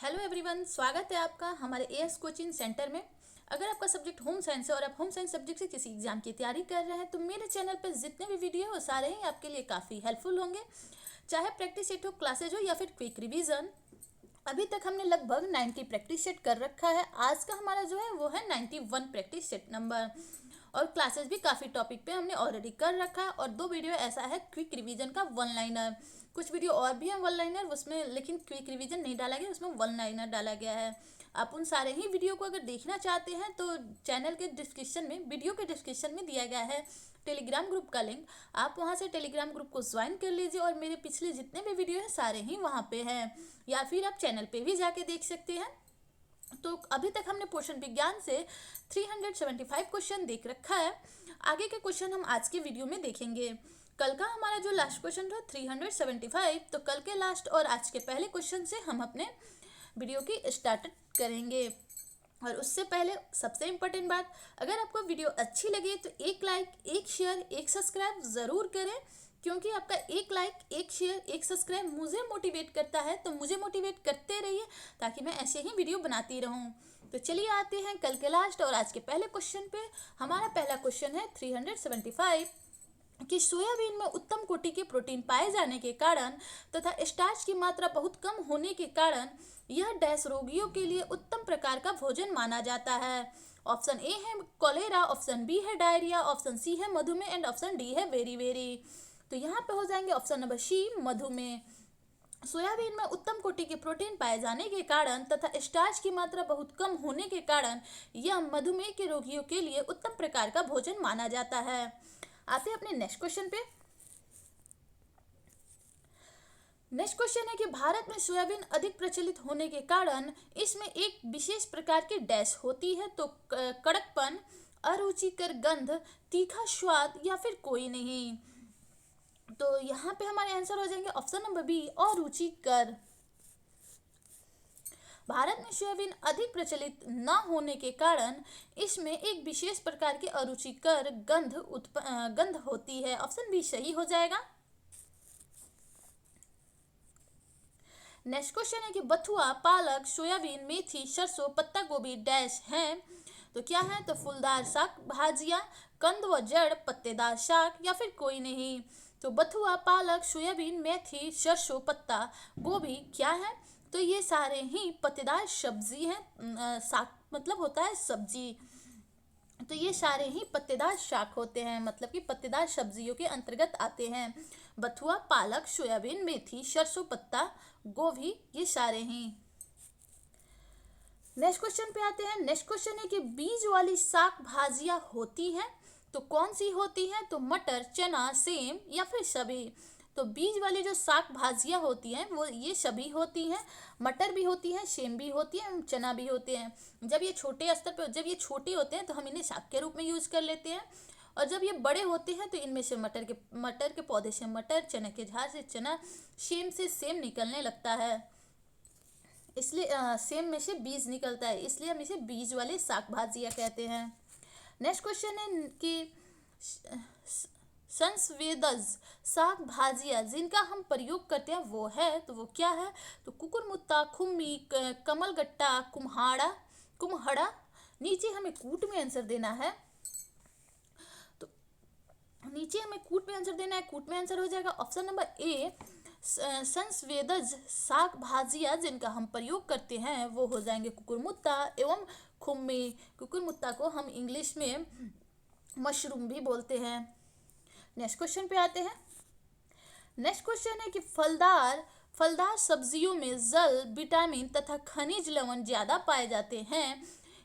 Hello everyone, स्वागत है आपका हमारे एएस कोचिंग सेंटर में। अगर आपका सब्जेक्ट होम साइंस है और आप होम साइंस सब्जेक्ट से किसी एग्जाम की तैयारी कर रहे हैं तो मेरे चैनल पर जितने भी वीडियो है वो सारे ही आपके लिए काफ़ी हेल्पफुल होंगे। चाहे प्रैक्टिस सेट हो, क्लासेज हो या फिर क्विक रिवीजन। अभी तक हमने लगभग 90 प्रैक्टिस सेट कर रखा है। आज का हमारा जो है वो है 91 प्रैक्टिस सेट नंबर, और क्लासेस भी काफ़ी टॉपिक पे हमने ऑलरेडी कर रखा है। और 2 वीडियो ऐसा है क्विक रिवीजन का वन लाइनर, कुछ वीडियो और भी है वन लाइनर उसमें, लेकिन क्विक रिवीजन नहीं डाला गया, उसमें वन लाइनर डाला गया है। आप उन सारे ही वीडियो को अगर देखना चाहते हैं तो चैनल के डिस्क्रिप्शन में, वीडियो के डिस्क्रिप्शन में दिया गया है टेलीग्राम ग्रुप का लिंक। आप वहां से टेलीग्राम ग्रुप को ज्वाइन कर लीजिए और मेरे पिछले जितने भी वीडियो हैं सारे ही वहां पे हैं, या फिर आप चैनल पे भी जाके देख सकते हैं। तो अभी तक हमने पोषण विज्ञान से 375 क्वेश्चन देख रखा है। आगे के क्वेश्चन हम आज के वीडियो में देखेंगे। कल का हमारा जो लास्ट क्वेश्चन था 375, तो कल के लास्ट और आज के पहले क्वेश्चन से हम अपने वीडियो की स्टार्ट करेंगे। और उससे पहले सबसे इम्पोर्टेंट बात, अगर आपको वीडियो अच्छी लगे तो एक लाइक, एक शेयर, एक सब्सक्राइब ज़रूर करें, क्योंकि आपका एक लाइक, एक शेयर, एक सब्सक्राइब मुझे मोटिवेट करता है। तो मुझे मोटिवेट करते रहिए ताकि मैं ऐसे ही वीडियो बनाती रहूं। तो चलिए आते हैं कल के लास्ट और आज के पहले क्वेश्चन पे। हमारा पहला क्वेश्चन है 375 कि सोयाबीन में उत्तम कोटि के प्रोटीन पाए जाने के कारण तथा स्टार्च की मात्रा बहुत कम होने के कारण यह डैश रोगियों के लिए उत्तम प्रकार का भोजन माना जाता है। ऑप्शन ए है कोलेरा, ऑप्शन बी है डायरिया, ऑप्शन सी है मधुमेह एंड ऑप्शन डी है वेरी वेरी। तो यहाँ पे हो जाएंगे ऑप्शन नंबर सी मधुमेह। सोयाबीन में उत्तम कोटि के प्रोटीन पाए जाने के कारण तथा स्टार्च की मात्रा बहुत कम होने के कारण यह मधुमेह के रोगियों के लिए उत्तम प्रकार का भोजन माना जाता है। आते हैं अपने नेक्स्ट क्वेश्चन पे। नेक्स्ट क्वेश्चन है कि भारत में सोयाबीन अधिक प्रचलित होने के कारण इसमें एक विशेष प्रकार की डैश होती है। तो कड़कपन, अरुचिकर गंध, तीखा स्वाद या फिर कोई नहीं। तो यहाँ पे हमारे आंसर हो जाएंगे ऑप्शन नंबर बी, अरुचिकर। भारत में सोयाबीन अधिक प्रचलित न होने के कारण इसमें एक विशेष प्रकार की अरुचिकर गंध होती है। ऑप्शन बी सही हो जाएगा। नेक्स्ट क्वेश्चन है कि बथुआ, पालक, सोयाबीन, मेथी, सरसों, पत्ता गोभी डैश हैं। तो क्या है? तो फूलदार साग भाजियां, कंद व जड़, पत्तेदार साग या फिर कोई नहीं। तो बथुआ, पालक, सोयाबीन, मेथी, सरसों, पत्ता गोभी क्या है? तो ये सारे ही पत्तेदार सब्जी हैं। साग मतलब होता है सब्जी, तो ये सारे ही पत्तेदार शाक होते हैं, मतलब कि पत्तेदार सब्जियों के अंतर्गत आते हैं। बथुआ, पालक, सोयाबीन, मेथी, सरसों, पत्ता गोभी ये सारे ही। नेक्स्ट क्वेश्चन पे आते हैं। नेक्स्ट क्वेश्चन है कि बीज वाली साग भाजियां होती हैं, तो कौन सी होती हैं? तो मटर, चना, सेम या फिर सभी। तो बीज वाली जो साग भाजियां होती हैं वो ये सभी होती हैं। मटर भी होती हैं, सेम भी होती है, चना भी होते हैं। जब ये छोटे स्तर पर, जब ये छोटे होते हैं तो हम इन्हें साग के रूप में यूज कर लेते हैं, और जब ये बड़े होते हैं तो इनमें से मटर के पौधे से मटर, चने के झाड़ से चना, सेम से सेम निकलने लगता है, इसलिए सेम में से बीज निकलता है, इसलिए हम इसे बीज वाले साग भाजियां कहते हैं। नेक्स्ट क्वेश्चन है कि संस्वेदज साग भाजियां जिनका हम प्रयोग करते हैं वो है, तो वो क्या है? तो कुकुरमुत्ता, खुम्मी, कमलगट्टा, कुम्हड़ा। नीचे हमें कूट में आंसर देना है, तो नीचे हमें कूट में आंसर देना है। कूट में आंसर हो जाएगा ऑप्शन नंबर ए, संस्वेदज साग भाजियां जिनका हम प्रयोग करते हैं वो हो जाएंगे कुकुरमुत्ता एवं खुम्मी। कुकुरमुत्ता को हम इंग्लिश में मशरूम भी बोलते हैं। नेक्स्ट क्वेश्चन पे आते हैं। नेक्स्ट क्वेश्चन है कि फलदार सब्जियों में जल, विटामिन तथा खनिज लवण ज्यादा पाए जाते हैं,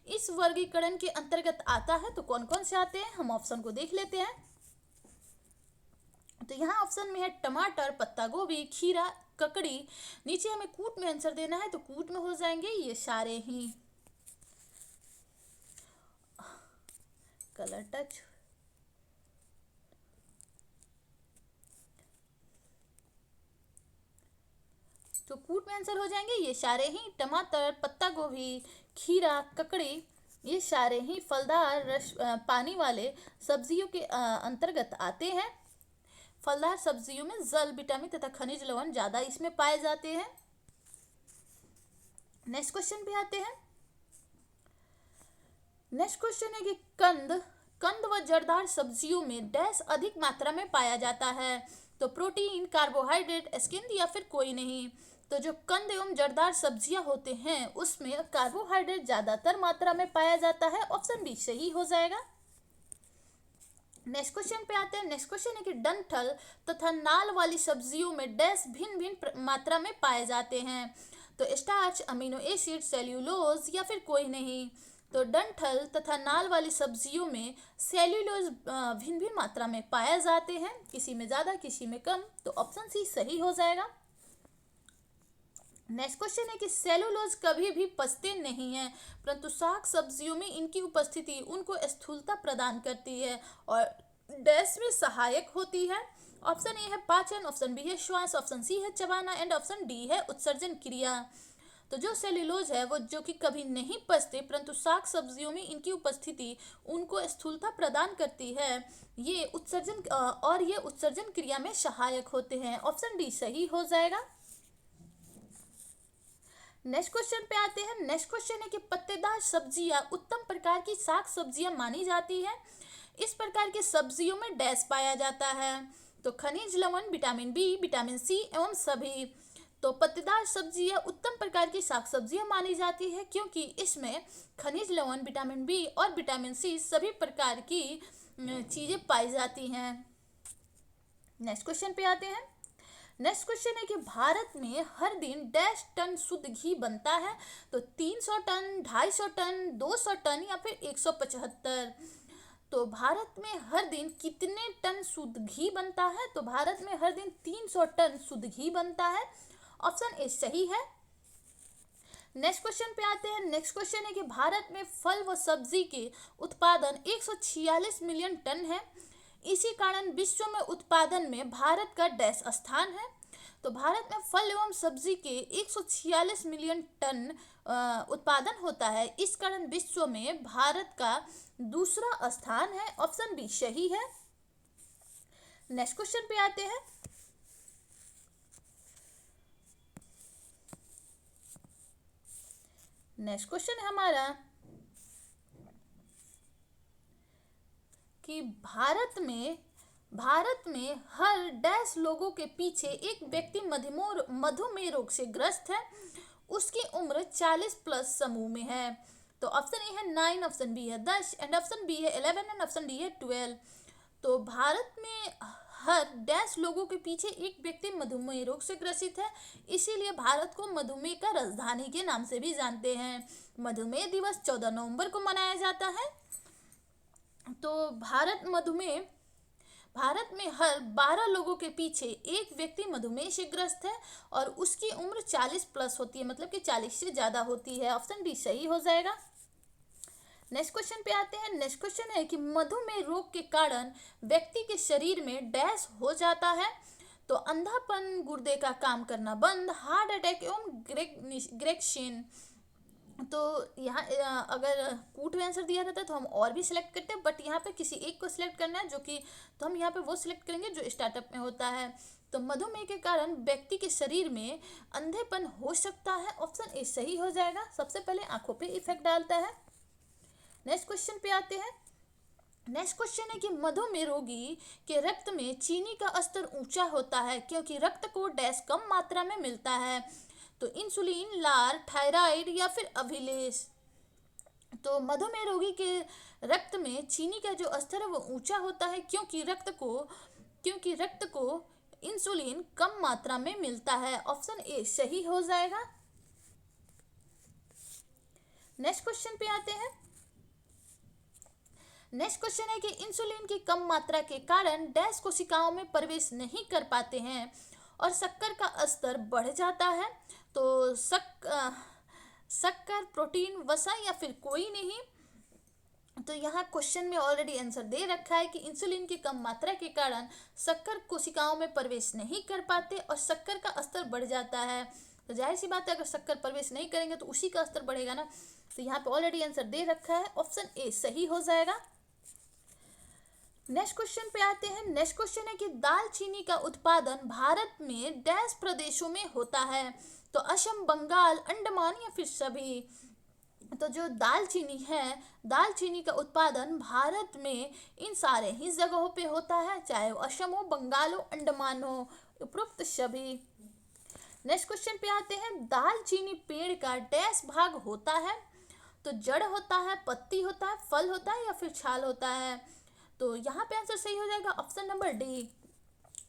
इस वर्गीकरण के अंतर्गत आता है। तो कौन कौन से आते हैं, हम ऑप्शन को देख लेते हैं। तो यहाँ ऑप्शन में है टमाटर, पत्ता गोभी, खीरा, ककड़ी। नीचे हमें कूट में आंसर देना है, तो कूट में हो जाएंगे ये सारे ही। कलर टच, तो कूट में आंसर हो जाएंगे ये सारे ही। टमाटर, पत्ता गोभी, खीरा, ककड़ी ये सारे ही फलदार पानी वाले सब्जियों के अंतर्गत आते हैं। फलदार सब्जियों में जल, विटामिन तथा खनिज लवण ज्यादा इसमें पाए जाते हैं। नेक्स्ट क्वेश्चन पे आते हैं। नेक्स्ट क्वेश्चन है कि कंद व जड़दार सब्जियों में डैश अधिक मात्रा में पाया जाता है। तो प्रोटीन, कार्बोहाइड्रेट, स्किन या फिर कोई नहीं। तो जो कंद एवं जड़दार सब्जियां होते हैं उसमें कार्बोहाइड्रेट ज्यादातर मात्रा में पाया जाता है। ऑप्शन बी सही हो जाएगा। नेक्स्ट क्वेश्चन पे आते हैं। नेक्स्ट क्वेश्चन है कि डंठल तथा नाल वाली सब्जियों में डैश भिन्न भिन्न मात्रा में पाए जाते हैं। तो स्टार्च, अमीनो एसिड, सेल्यूलोज या फिर कोई नहीं। तो डंठल तथा नाल वाली सब्जियों में सेल्यूलोज भिन्न भिन्न मात्रा में पाए जाते हैं, किसी में ज़्यादा किसी में कम। तो ऑप्शन सी सही हो जाएगा। नेक्स्ट क्वेश्चन है कि सेलुलोज कभी भी पचते नहीं हैं, परंतु साग सब्जियों में इनकी उपस्थिति उनको स्थूलता प्रदान करती है और डैश में सहायक होती है। ऑप्शन ए है पाचन, ऑप्शन बी है श्वास, ऑप्शन सी है चबाना एंड ऑप्शन डी है उत्सर्जन क्रिया। तो जो सेल्यूलोज है वो जो कि कभी नहीं पचते, परंतु साग सब्जियों में इनकी उपस्थिति उनको स्थूलता प्रदान करती है, ये उत्सर्जन क्रिया में सहायक होते हैं। ऑप्शन डी सही हो जाएगा। नेक्स्ट क्वेश्चन पे आते हैं। नेक्स्ट क्वेश्चन है कि पत्तेदार सब्जियां उत्तम प्रकार की साग सब्जियां मानी जाती है। इस प्रकार की सब्जियों में डैश पाया जाता है। तो खनिज लवण, विटामिन बी, विटामिन सी एवं सभी। तो पत्तेदार सब्जियां उत्तम प्रकार की साग सब्जियां मानी जाती है क्योंकि इसमें खनिज लवण, विटामिन बी और विटामिन सी सभी प्रकार की चीजें पाई जाती हैं। नेक्स्ट क्वेश्चन पे आते हैं। नेक्स्ट क्वेश्चन है कि भारत में हर दिन डैश टन शुद्ध घी बनता है। तो 300 टन, 250 टन, 200 टन या फिर 175। तो भारत में हर दिन कितने टन शुद्ध घी बनता है? तो भारत में हर दिन 300 टन शुद्ध घी बनता है। ऑप्शन ए सही है। नेक्स्ट क्वेश्चन पे आते हैं। नेक्स्ट क्वेश्चन है कि भारत में फल व सब्जी के उत्पादन 146 मिलियन टन है। इसी कारण विश्व में उत्पादन में भारत का डैश स्थान है। तो भारत में फल एवं सब्जी के 146 मिलियन टन उत्पादन होता है, इस कारण विश्व में भारत का दूसरा स्थान है। ऑप्शन बी सही है। नेक्स्ट क्वेश्चन पे आते हैं। नेक्स्ट क्वेश्चन है हमारा कि भारत में हर डैश लोगों के पीछे एक व्यक्ति मधुमेह रोग से ग्रस्त है। उसकी उम्र 40 प्लस समूह में है। तो ऑप्शन ए है 9, ऑप्शन बी है 10 एंड ऑप्शन बी है 11 एंड ऑप्शन डी है 12। तो भारत में हर डैश लोगों के पीछे एक व्यक्ति मधुमेह रोग से ग्रसित है, इसीलिए भारत को मधुमेह का राजधानी के नाम से भी जानते हैं। मधुमेह दिवस 14 नवंबर को मनाया जाता है। तो भारत में हर 12 लोगों के पीछे एक व्यक्ति मधुमेह से ग्रस्त है और उसकी उम्र 40 प्लस होती है, मतलब कि 40 से ज़्यादा होती है। ऑप्शन डी सही हो जाएगा। नेक्स्ट क्वेश्चन पे आते हैं। नेक्स्ट क्वेश्चन है कि मधुमेह रोग के कारण व्यक्ति के शरीर में डैश हो जाता है। तो अंधापन, गुर्दे का काम करना बंद, हार्ट अटैक एवं ग्रेक्शन। तो यहाँ अगर कूट में आंसर दिया रहता है तो हम और भी सिलेक्ट करते हैं, बट यहाँ पे किसी एक को सिलेक्ट करना है, जो कि तो हम यहाँ पे वो सिलेक्ट करेंगे जो स्टार्टअप में होता है। तो मधुमेह के कारण व्यक्ति के शरीर में अंधेपन हो सकता है। ऑप्शन ए सही हो जाएगा। सबसे पहले आंखों पे इफेक्ट डालता है। नेक्स्ट क्वेश्चन पे आते हैं। नेक्स्ट क्वेश्चन है कि मधुमेह रोगी के रक्त में चीनी का स्तर ऊंचा होता है क्योंकि रक्त को डैश कम मात्रा में मिलता है। तो इंसुलिन, लार, थायराइड या फिर अभिलेष। तो मधुमेह रोगी के रक्त में चीनी का जो स्तर है वो ऊंचा होता है क्योंकि रक्त को इंसुलिन कम मात्रा में मिलता है। ऑप्शन ए सही हो जाएगा। नेक्स्ट क्वेश्चन पे आते हैं। नेक्स्ट क्वेश्चन है कि इंसुलिन की कम मात्रा के कारण डैश कोशिकाओं में प्रवेश नहीं कर पाते हैं और शक्कर का स्तर बढ़ जाता है। तो शक्कर, प्रोटीन, वसा या फिर कोई नहीं। तो यहाँ क्वेश्चन में ऑलरेडी आंसर दे रखा है कि इंसुलिन की कम मात्रा के कारण शक्कर कोशिकाओं में प्रवेश नहीं कर पाते और शक्कर का स्तर बढ़ जाता है। तो जाहिर सी बात है, अगर शक्कर प्रवेश नहीं करेंगे तो उसी का स्तर बढ़ेगा ना। तो यहाँ पे ऑलरेडी आंसर दे रखा है। ऑप्शन ए सही हो जाएगा। नेक्स्ट क्वेश्चन पे आते हैं। नेक्स्ट क्वेश्चन है कि दालचीनी का उत्पादन भारत में डैश प्रदेशों में होता है। तो असम, बंगाल, अंडमान या फिर सभी। तो जो दालचीनी है, दालचीनी का उत्पादन भारत में इन सारे ही जगहों पे होता है, चाहे वो असम हो, बंगाल हो, अंडमान हो, उपरोक्त सभी। नेक्स्ट क्वेश्चन पे आते हैं, दालचीनी पेड़ का डैश भाग होता है। तो जड़ होता है, पत्ती होता है, फल होता है या फिर छाल होता है। तो यहाँ पे आंसर सही हो जाएगा ऑप्शन नंबर डी।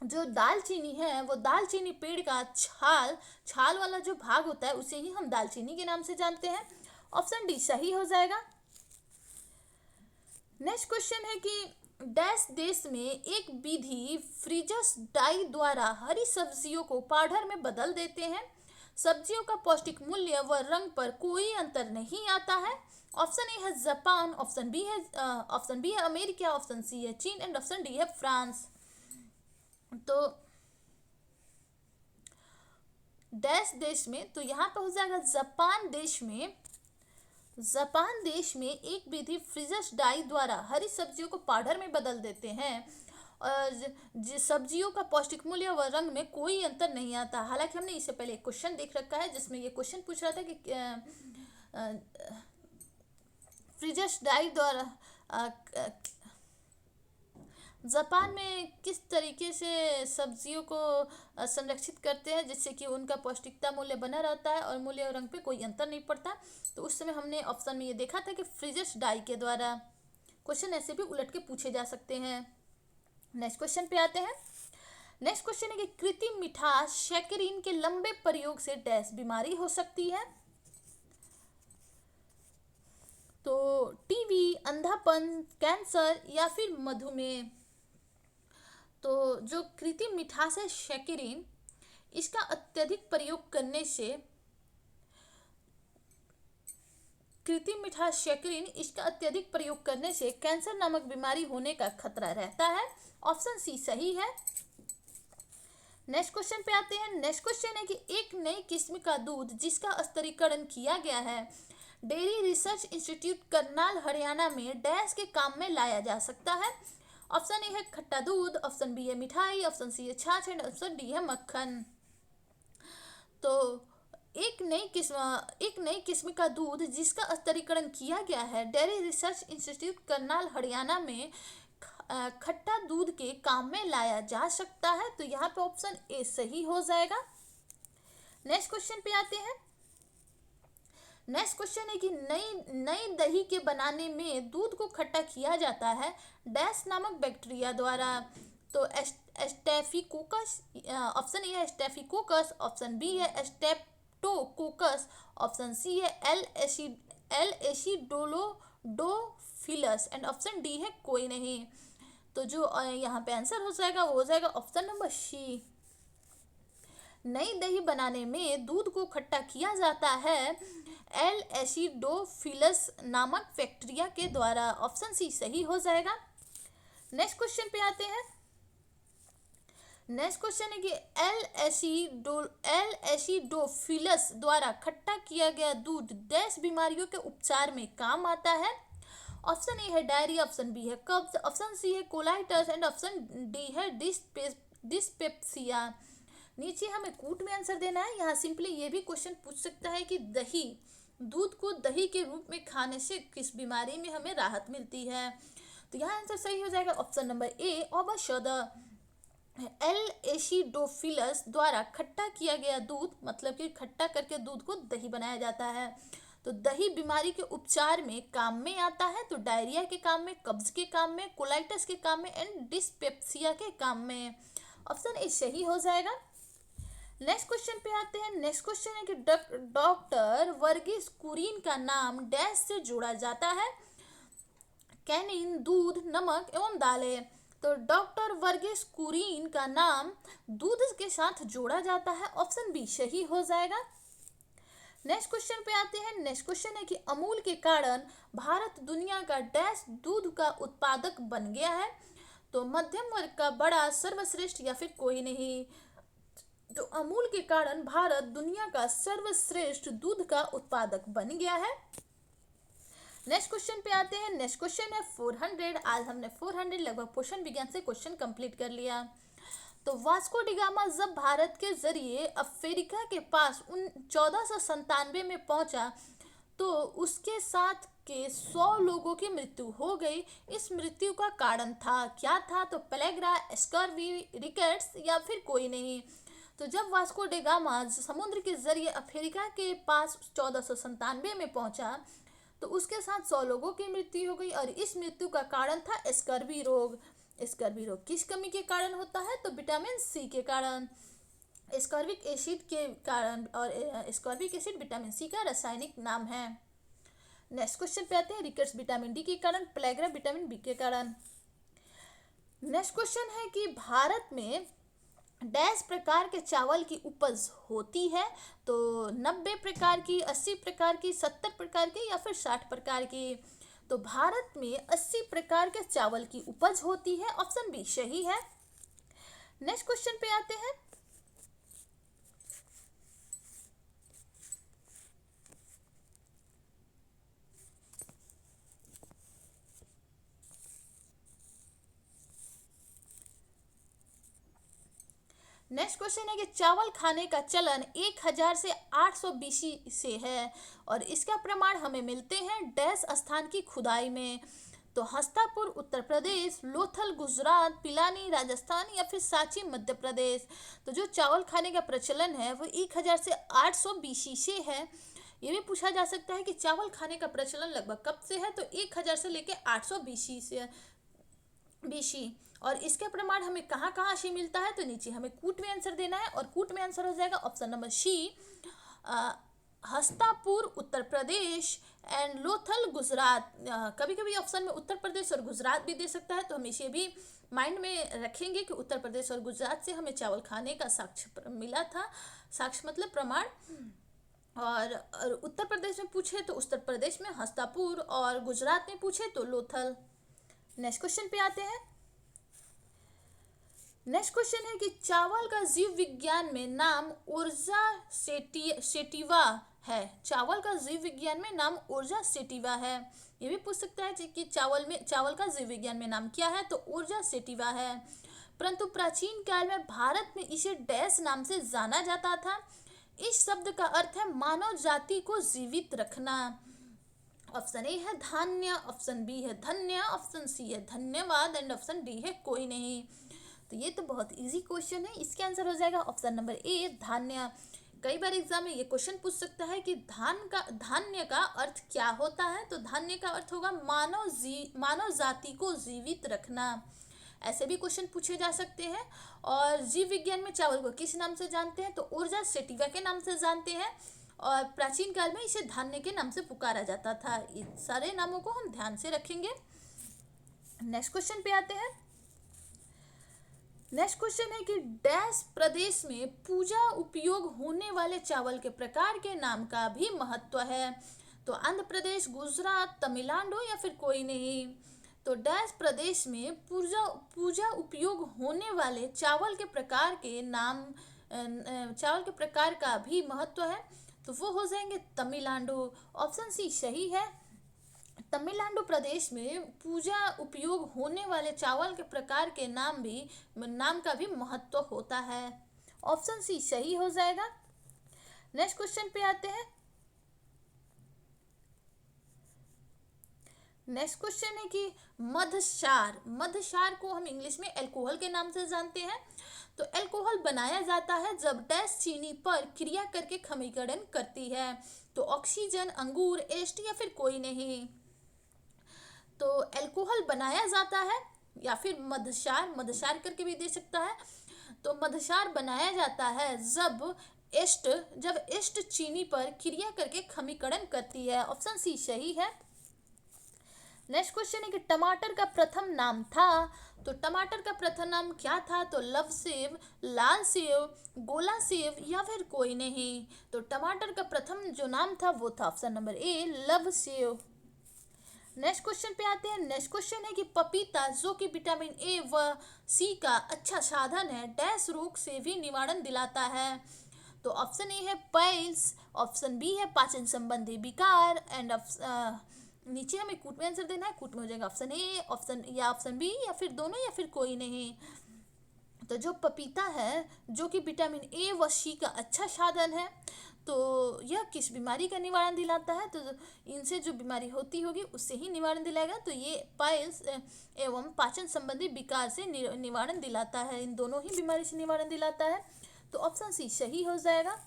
जो दालचीनी है वो दालचीनी पेड़ का छाल छाल वाला जो भाग होता है उसे ही हम दालचीनी के नाम से जानते हैं। ऑप्शन डी सही हो जाएगा। नेक्स्ट क्वेश्चन है कि डैश देश में एक विधि फ्रीजर्स डाई द्वारा हरी सब्जियों को पाउडर में बदल देते हैं। सब्जियों का पौष्टिक मूल्य व रंग पर कोई अंतर नहीं आता है। ऑप्शन ए है जापान, ऑप्शन बी है अमेरिका, ऑप्शन सी है चीन एंड ऑप्शन डी है फ्रांस। तो डैश देश में, तो यहाँ पे हो जाएगा जापान देश में एक विधि फ्रीजर्स डाई द्वारा हरी सब्जियों को पाउडर में बदल देते हैं और सब्जियों का पौष्टिक मूल्य व रंग में कोई अंतर नहीं आता। हालांकि हमने इससे पहले एक क्वेश्चन देख रखा है जिसमें ये क्वेश्चन पूछ रहा था कि फ्रीजर्स डाई द्वारा जापान में किस तरीके से सब्जियों को संरक्षित करते हैं जिससे कि उनका पौष्टिकता मूल्य बना रहता है और मूल्य और रंग पे कोई अंतर नहीं पड़ता। तो उस समय हमने ऑप्शन में ये देखा था कि फ्रीजर्स डाई के द्वारा। क्वेश्चन ऐसे भी उलट के पूछे जा सकते हैं। नेक्स्ट क्वेश्चन पे आते हैं। नेक्स्ट क्वेश्चन है कि कृत्रिम मिठास शैकरीन के लंबे प्रयोग से डैश बीमारी हो सकती है। तो टीबी, अंधापन, कैंसर या फिर मधुमेह। तो जो कृत्रिम मिठास है शैकरीन, इसका अत्यधिक प्रयोग करने से कैंसर नामक बीमारी होने का खतरा रहता है। ऑप्शन सी सही है। नेक्स्ट क्वेश्चन पे आते हैं। नेक्स्ट क्वेश्चन है कि एक नई किस्म का दूध जिसका स्तरीकरण किया गया है dairy research institute Karnal Haryana में डैश के काम में लाया जा सकता है। ऑप्शन ए है खट्टा दूध, ऑप्शन बी है मिठाई, ऑप्शन सी है छाछ एंड ऑप्शन डी है मक्खन। तो एक नई किस्म का दूध जिसका स्तरीकरण किया गया है dairy research institute Karnal Haryana में खट्टा दूध के काम में लाया जा सकता है। तो यहाँ पे ऑप्शन ए सही हो जाएगा। नेक्स्ट क्वेश्चन पे आते हैं। नेक्स्ट क्वेश्चन है कि नई दही के बनाने में दूध को खट्टा किया जाता है डैश नामक बैक्टीरिया द्वारा। तो स्टेफिकोकस, ऑप्शन ए है स्टेफिकोकस, ऑप्शन बी है स्टेप्टोकोकस, ऑप्शन सी है एल एसिडोलोडोफिलस एंड ऑप्शन डी है कोई नहीं। तो जो यहाँ पे आंसर हो जाएगा वो हो जाएगा ऑप्शन नंबर सी। नई दही बनाने में दूध को खट्टा किया जाता है एल एसिडोफिलस नामक बैक्टीरिया के द्वारा। ऑप्शन सी सही हो जाएगा। नेक्स्ट क्वेश्चन पे आते हैं। नेक्स्ट क्वेश्चन है कि एल एसिडोफिलस द्वारा खट्टा किया गया दूध डैश बीमारियों के उपचार में काम आता है। ऑप्शन ए है डायरिया, ऑप्शन बी है कब्ज, ऑप्शन सी है कोलाइटिस एंड ऑप्शन डी है डिस्पेप्सिया। नीचे हमें कूट में आंसर देना है। यहाँ सिंपली ये भी क्वेश्चन पूछ सकता है कि दूध को दही के रूप में खाने से किस बीमारी में हमें राहत मिलती है। तो यहाँ आंसर सही हो जाएगा ऑप्शन नंबर ए औषध। एल एसिडोफिलस द्वारा खट्टा किया गया दूध, मतलब कि खट्टा करके दूध को दही बनाया जाता है। तो दही बीमारी के उपचार में काम में आता है। तो डायरिया के काम में, कब्ज के काम में, कोलाइटिस के काम में एंड डिस्पेप्सिया के काम में। ऑप्शन ए सही हो जाएगा। नेक्स्ट क्वेश्चन पे आते हैं। नेक्स्ट क्वेश्चन है कि डॉक्टर वर्गीस कुरियन का नाम डैश से जोड़ा जाता है कैनिन, दूध, नमक एवं दालें। तो डॉक्टर वर्गीस कुरियन का नाम दूध के साथ जोड़ा जाता है। ऑप्शन बी सही हो जाएगा। नेक्स्ट क्वेश्चन पे आते हैं। नेक्स्ट क्वेश्चन है कि अमूल के कारण भारत दुनिया का डैश दूध का उत्पादक बन गया है। तो मध्यम वर्ग का बड़ा, सर्वश्रेष्ठ या फिर कोई नहीं। तो अमूल के कारण भारत दुनिया का सर्वश्रेष्ठ दूध का उत्पादक बन गया है। नेक्स्ट क्वेश्चन पे आते हैं। नेक्स्ट क्वेश्चन है 400। आज हमने 400 लगभग पोषण विज्ञान से क्वेश्चन कंप्लीट कर लिया। तो वास्को डी गामा जब भारत के जरिए अफ्रीका के पास 1497 में पहुंचा तो उसके साथ के 100 लोगों की मृत्यु हो गई। इस मृत्यु का कारण था क्या था? तो प्लेगरा, स्कर्वी, रिकेट्स या फिर कोई नहीं। तो जब वास्को डे गामा समुद्र के जरिए अफ्रीका के पास 1497 में पहुंचा तो उसके साथ 100 लोगों की मृत्यु हो गई और इस मृत्यु का कारण था स्कर्वी रोग। स्कर्वी रोग किस कमी के कारण होता है? तो विटामिन सी के कारण, स्कॉर्बिक एसिड के कारण, और स्कॉर्बिक एसिड विटामिन सी का रासायनिक नाम है। नेक्स्ट क्वेश्चन पे आते हैं। रिकेट्स विटामिन डी के कारण, प्लेगरा विटामिन बी के कारण। नेक्स्ट क्वेश्चन है कि भारत में डैश प्रकार के चावल की उपज होती है? तो 90 प्रकार की, 80 प्रकार की, 70 प्रकार की या फिर 60 प्रकार की? तो भारत में 80 प्रकार के चावल की उपज होती है। ऑप्शन बी सही है। नेक्स्ट क्वेश्चन पे आते हैं। नेक्स्ट क्वेश्चन है कि चावल खाने का चलन 1000 से 800 BC से है और इसका प्रमाण हमें मिलते हैं डैश स्थान की खुदाई में। तो हस्तापुर उत्तर प्रदेश, लोथल गुजरात, पिलानी राजस्थान या फिर सांची मध्य प्रदेश। तो जो चावल खाने का प्रचलन है वो 1000 से 800 BC से है। ये भी पूछा जा सकता है कि चावल खाने का प्रचलन लगभग कब से है? तो 1000 से लेके 800 BC से, BC। और इसके प्रमाण हमें कहाँ कहाँ से मिलता है? तो नीचे हमें कूट में आंसर देना है और कूट में आंसर हो जाएगा option number C, Hastapur Uttar Pradesh and Lothal Gujarat. कभी कभी ऑप्शन में उत्तर प्रदेश और गुजरात भी दे सकता है, तो हम इसे भी माइंड में रखेंगे कि उत्तर प्रदेश और गुजरात से हमें चावल खाने का साक्ष्य मिला था। साक्ष्य मतलब प्रमाण। और उत्तर प्रदेश में पूछे तो उत्तर प्रदेश में हस्तापुर और गुजरात में पूछे तो लोथल। नेक्स्ट क्वेश्चन पे आते हैं। नेक्स्ट क्वेश्चन है कि चावल का जीव विज्ञान में नाम ऊर्जा सेटिवा है। चावल का जीव विज्ञान में नाम ऊर्जा सेटिवा है। ये भी पूछ सकता है कि चावल का जीव विज्ञान में नाम क्या है? तो ऊर्जा सेटिवा है। परंतु प्राचीन काल में भारत में इसे डैश नाम से जाना जाता था। इस शब्द का अर्थ है मानव जाति को जीवित रखना। ऑप्शन ए है धान्य, ऑप्शन बी है धन्य, ऑप्शन सी है धन्यवाद एंड ऑप्शन डी है कोई नहीं। तो ये तो बहुत इजी क्वेश्चन है। इसके आंसर हो जाएगा ऑप्शन नंबर ए धान्य। कई बार एग्जाम में ये क्वेश्चन पूछ सकता है कि धान्य का अर्थ क्या होता है? तो धान्य का अर्थ होगा मानव जाति को जीवित रखना। ऐसे भी क्वेश्चन पूछे जा सकते हैं। और जीव विज्ञान में चावल को किस नाम से जानते हैं? तो ऊर्जा सेटिवा के नाम से जानते हैं और प्राचीन काल में इसे धान्य के नाम से पुकारा जाता था। इन सारे नामों को हम ध्यान से रखेंगे। नेक्स्ट क्वेश्चन पे आते हैं। नेक्स्ट क्वेश्चन है कि डैश प्रदेश में पूजा उपयोग होने वाले चावल के प्रकार के नाम का भी महत्व है। तो आंध्र प्रदेश, गुजरात, तमिलनाडु या फिर कोई नहीं। तो डैश प्रदेश में पूजा उपयोग होने वाले चावल के प्रकार के नाम, चावल के प्रकार का भी महत्व है। तो वो हो जाएंगे तमिलनाडु। ऑप्शन सी सही है। तमिलनाडु प्रदेश में पूजा उपयोग होने वाले चावल के प्रकार के नाम का भी महत्व होता है। ऑप्शन सी सही हो जाएगा। नेक्स्ट क्वेश्चन पे आते हैं। नेक्स्ट क्वेश्चन है कि मधशार को हम इंग्लिश में अल्कोहल के नाम से जानते हैं। तो अल्कोहल बनाया जाता है जब डैश चीनी पर क्रिया करके खमीकरण करती है। तो ऑक्सीजन, अंगूर, एस्ट या फिर कोई नहीं। तो अल्कोहल बनाया जाता है या फिर मधशार करके भी दे सकता है। तो मधशार बनाया जाता है जब एस्ट चीनी पर क्रिया करके खमीकरण करती है। ऑप्शन सी सही है। नेक्स्ट क्वेश्चन है कि टमाटर का प्रथम नाम था। तो टमाटर का प्रथम नाम क्या था? तो लव सेव, लाल सेव, गोला सेव या फिर कोई नहीं। तो टमाटर का प्रथम जो नाम था वो था option number A love save. Next question पे आते हैं। नेक्स्ट क्वेश्चन है कि पपीता जो कि विटामिन ए व सी का अच्छा साधन है डैश रोग से भी निवारण दिलाता है। तो ऑप्शन ए है पाइल्स, ऑप्शन बी है पाचन संबंधी विकार एंड नीचे हमें कूट में आंसर देना है। कूट में हो जाएगा ऑप्शन ए, ऑप्शन बी या फिर दोनों या फिर कोई नहीं। तो जो पपीता है जो कि विटामिन ए व सी का अच्छा साधन है, तो यह किस बीमारी का निवारण दिलाता है? तो इनसे जो बीमारी होती होगी उससे ही निवारण दिलाएगा। तो ये पाइल्स एवं पाचन संबंधी विकार से निवारण दिलाता है, इन दोनों ही बीमारी से निवारण दिलाता है। तो ऑप्शन सी सही हो जाएगा।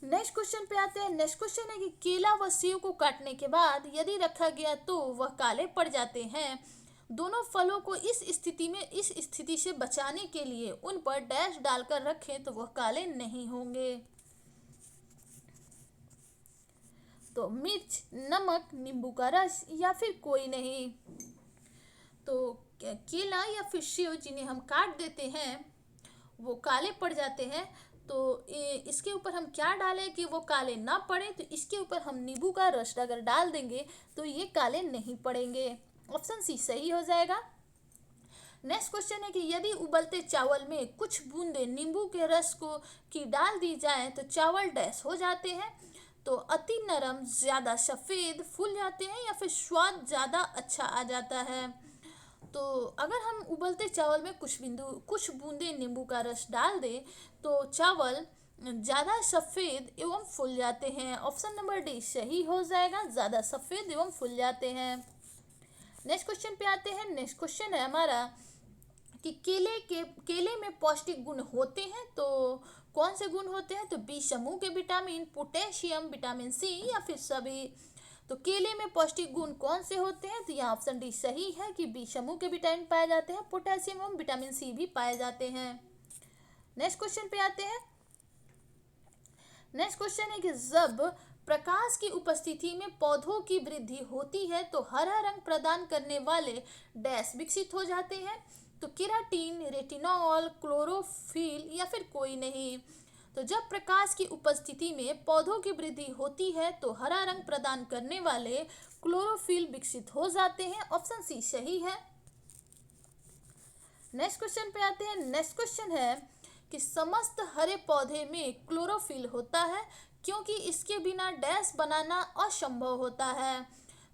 नेक्स्ट क्वेश्चन पे आते हैं। नेक्स्ट क्वेश्चन है कि केला व सेब को काटने के बाद यदि रखा गया तो वह काले पड़ जाते हैं। दोनों फलों को इस स्थिति से बचाने के लिए उन पर डैश डालकर रखें तो वह काले नहीं होंगे। तो मिर्च, नमक, नींबू का रस या फिर कोई नहीं। तो केला या फिर सेब जिन्हें हम काट देते हैं वो काले पड़ जाते हैं। तो इसके ऊपर हम क्या डालें कि वो काले ना पड़े? तो इसके ऊपर हम नींबू का रस अगर डाल देंगे तो ये काले नहीं पड़ेंगे। ऑप्शन सी सही हो जाएगा। नेक्स्ट क्वेश्चन है कि यदि उबलते चावल में कुछ बूंदे नींबू के रस की डाल दी जाए तो चावल डैश हो जाते हैं। तो अति नरम, ज़्यादा सफ़ेद, फूल जाते हैं या फिर स्वाद ज़्यादा अच्छा आ जाता है। तो अगर हम उबलते चावल में कुछ बूंदे नींबू का रस डाल दें तो चावल ज़्यादा सफ़ेद एवं फूल जाते हैं। ऑप्शन नंबर डी सही हो जाएगा, ज़्यादा सफ़ेद एवं फूल जाते हैं। नेक्स्ट क्वेश्चन पे आते हैं। नेक्स्ट क्वेश्चन है हमारा कि केले में पौष्टिक गुण होते हैं। तो कौन से गुण होते हैं? तो बी समूह के विटामिन, पोटेशियम, विटामिन सी या फिर सभी। तो केले में पौष्टिक गुण कौन से होते हैं? तो यहाँ ऑप्शन डी सही है कि बी समूह के विटामिन पाए जाते हैं, पोटेशियम एवं विटामिन सी भी पाए जाते हैं। नेक्स्ट क्वेश्चन पे आते हैं। नेक्स्ट क्वेश्चन है कि जब प्रकाश की उपस्थिति में पौधों की वृद्धि होती है तो हरा रंग प्रदान करने वाले डैश विकसित हो जाते हैं। तो केराटिन, रेटिनॉल, क्लोरोफिल या फिर कोई नहीं। तो जब प्रकाश की उपस्थिति में पौधों की वृद्धि होती है तो हरा रंग प्रदान करने वाले क्लोरोफिल विकसित हो जाते हैं। ऑप्शन सी सही है। नेक्स्ट क्वेश्चन पे आते हैं। नेक्स्ट क्वेश्चन है कि समस्त हरे पौधे में क्लोरोफिल होता है क्योंकि इसके बिना डैश बनाना असंभव होता है।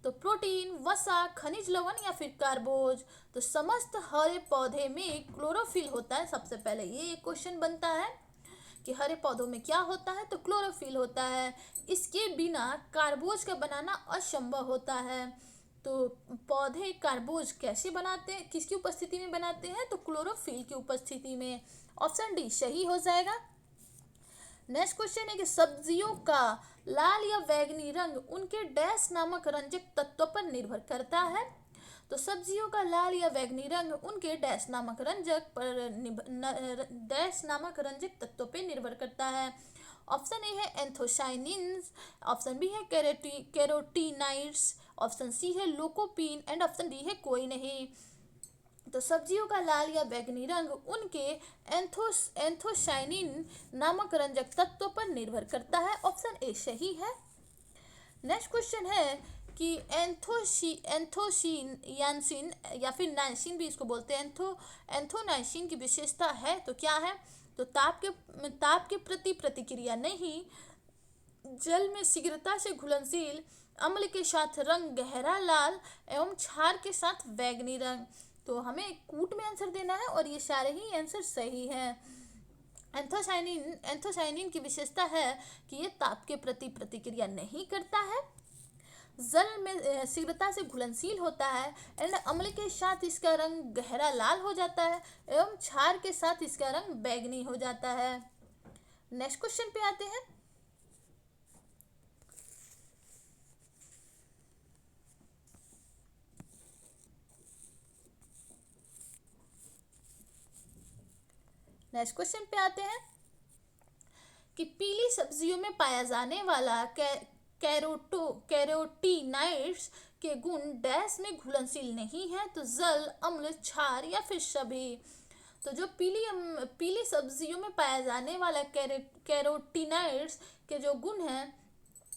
तो प्रोटीन, वसा, खनिज लवण या फिर कार्बोज। तो समस्त हरे पौधे में क्लोरोफिल होता है। सबसे पहले ये क्वेश्चन बनता है कि हरे पौधों में क्या होता है? तो क्लोरोफिल होता है। इसके बिना कार्बोज का बनाना असंभव होता है। तो पौधे कार्बोज कैसे बनाते हैं, किसकी उपस्थिति में बनाते हैं? तो क्लोरोफिल की उपस्थिति में। ऑप्शन डी सही हो जाएगा। नेक्स्ट क्वेश्चन है कि सब्जियों का लाल या बैंगनी रंग उनके डैश नामक रंजक तत्व पर निर्भर करता है। तो सब्जियों का लाल या बैंगनी रंग उनके डैश नामक रंजक तत्व पर निर्भर करता है। ऑप्शन ए है एंथोसाइनिन्स, ऑप्शन बी है कैरोटीनाइड्स, ऑप्शन सी है लोकोपीन एंड ऑप्शन डी है कोई नहीं। तो सब्जियों का लाल या बैंगनी रंग उनके एंथोसाइनिन नामक रंजक तत्व पर निर्भर करता है। ऑप्शन ए सही है। नेक्स्ट क्वेश्चन है कि एंथोसियानिन या फिर नाइसिन भी इसको बोलते हैं, एंथोनाइसिन की विशेषता है तो क्या है? तो ताप के प्रति प्रतिक्रिया नहीं, जल में शीघ्रता से घुलनशील, अम्ल के साथ रंग गहरा लाल एवं क्षार के साथ बैंगनी रंग। तो हमें कूट में आंसर देना है और ये सारे ही आंसर सही हैं। एंथोसाइनिन की विशेषता है कि ये ताप के प्रति प्रतिक्रिया नहीं करता है, जल में शीघ्रता से घुलनशील होता है एंड अम्ल के साथ इसका रंग गहरा लाल हो जाता है एवं क्षार के साथ इसका रंग बैंगनी हो जाता है। नेक्स्ट क्वेश्चन पे आते हैं। नेक्स्ट क्वेश्चन पे आते हैं कि पीली सब्जियों में पाया जाने वाला कैरोटीनाइड्स के गुण डैश में घुलनशील नहीं है। तो जल, अम्ल, क्षार या फिर सभी। तो जो पीली सब्जियों में पाया जाने वाला कैरोटीनाइड्स के जो गुण हैं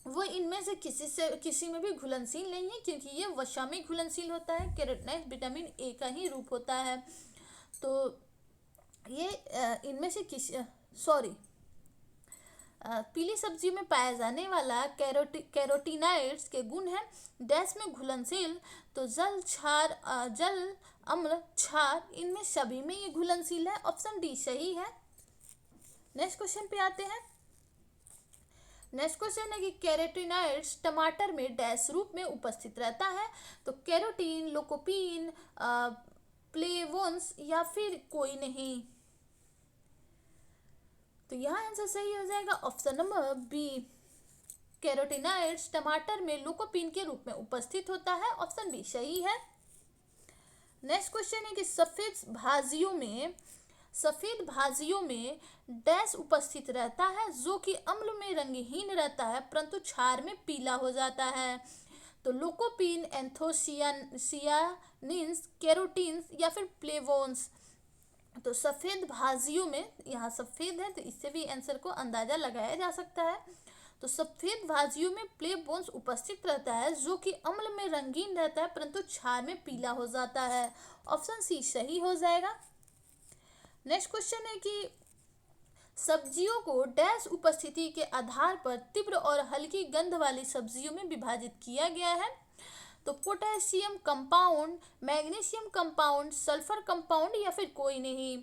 वो इनमें से किसी में भी घुलनशील नहीं है क्योंकि ये वसा में घुलनशील होता है। कैरोटीनाइड विटामिन ए का ही रूप होता है। तो ये इनमें से पीली सब्जी में पाया जाने वाला कैरोटीनाइड्स के गुण हैं डैश में घुलनशील। तो जल, अम्ल, क्षार, इनमें सभी में ये घुलनशील है। ऑप्शन डी सही है। नेक्स्ट क्वेश्चन पे आते हैं। नेक्स्ट क्वेश्चन है कि कैरोटीनॉइड्स टमाटर में डैश रूप में उपस्थित रहता है। तो कैरोटीन, लोकोपीन, प्लेवोन्स या फिर कोई नहीं। तो यहाँ आंसर सही हो जाएगा ऑप्शन नंबर बी। कैरोटीनॉइड्स टमाटर में लोकोपीन के रूप में उपस्थित होता है। ऑप्शन बी सही है। नेक्स्ट क्वेश्चन है कि सफेद भाजियों में डैश उपस्थित रहता है जो कि अम्ल में रंगहीन रहता है परंतु क्षार में पीला हो जाता है। तो लोकोपीन, एंथोसियानिन्स, कैरोटीन्स या फिर प्लेवोन्स। तो सफेद भाजियों में, यहाँ सफेद है तो इससे भी आंसर को अंदाजा लगाया जा सकता है। तो सफेद भाजियों में प्लेवोन्स उपस्थित रहता है जो कि अम्ल में रंगीन रहता है परंतु क्षार में पीला हो जाता है। ऑप्शन सी सही हो जाएगा। नेक्स्ट क्वेश्चन है कि सब्जियों को डैश उपस्थिति के आधार पर तीव्र और हल्की गंध वाली सब्जियों में विभाजित किया गया है। तो potassium compound, magnesium compound, sulphur compound या फिर कोई नहीं।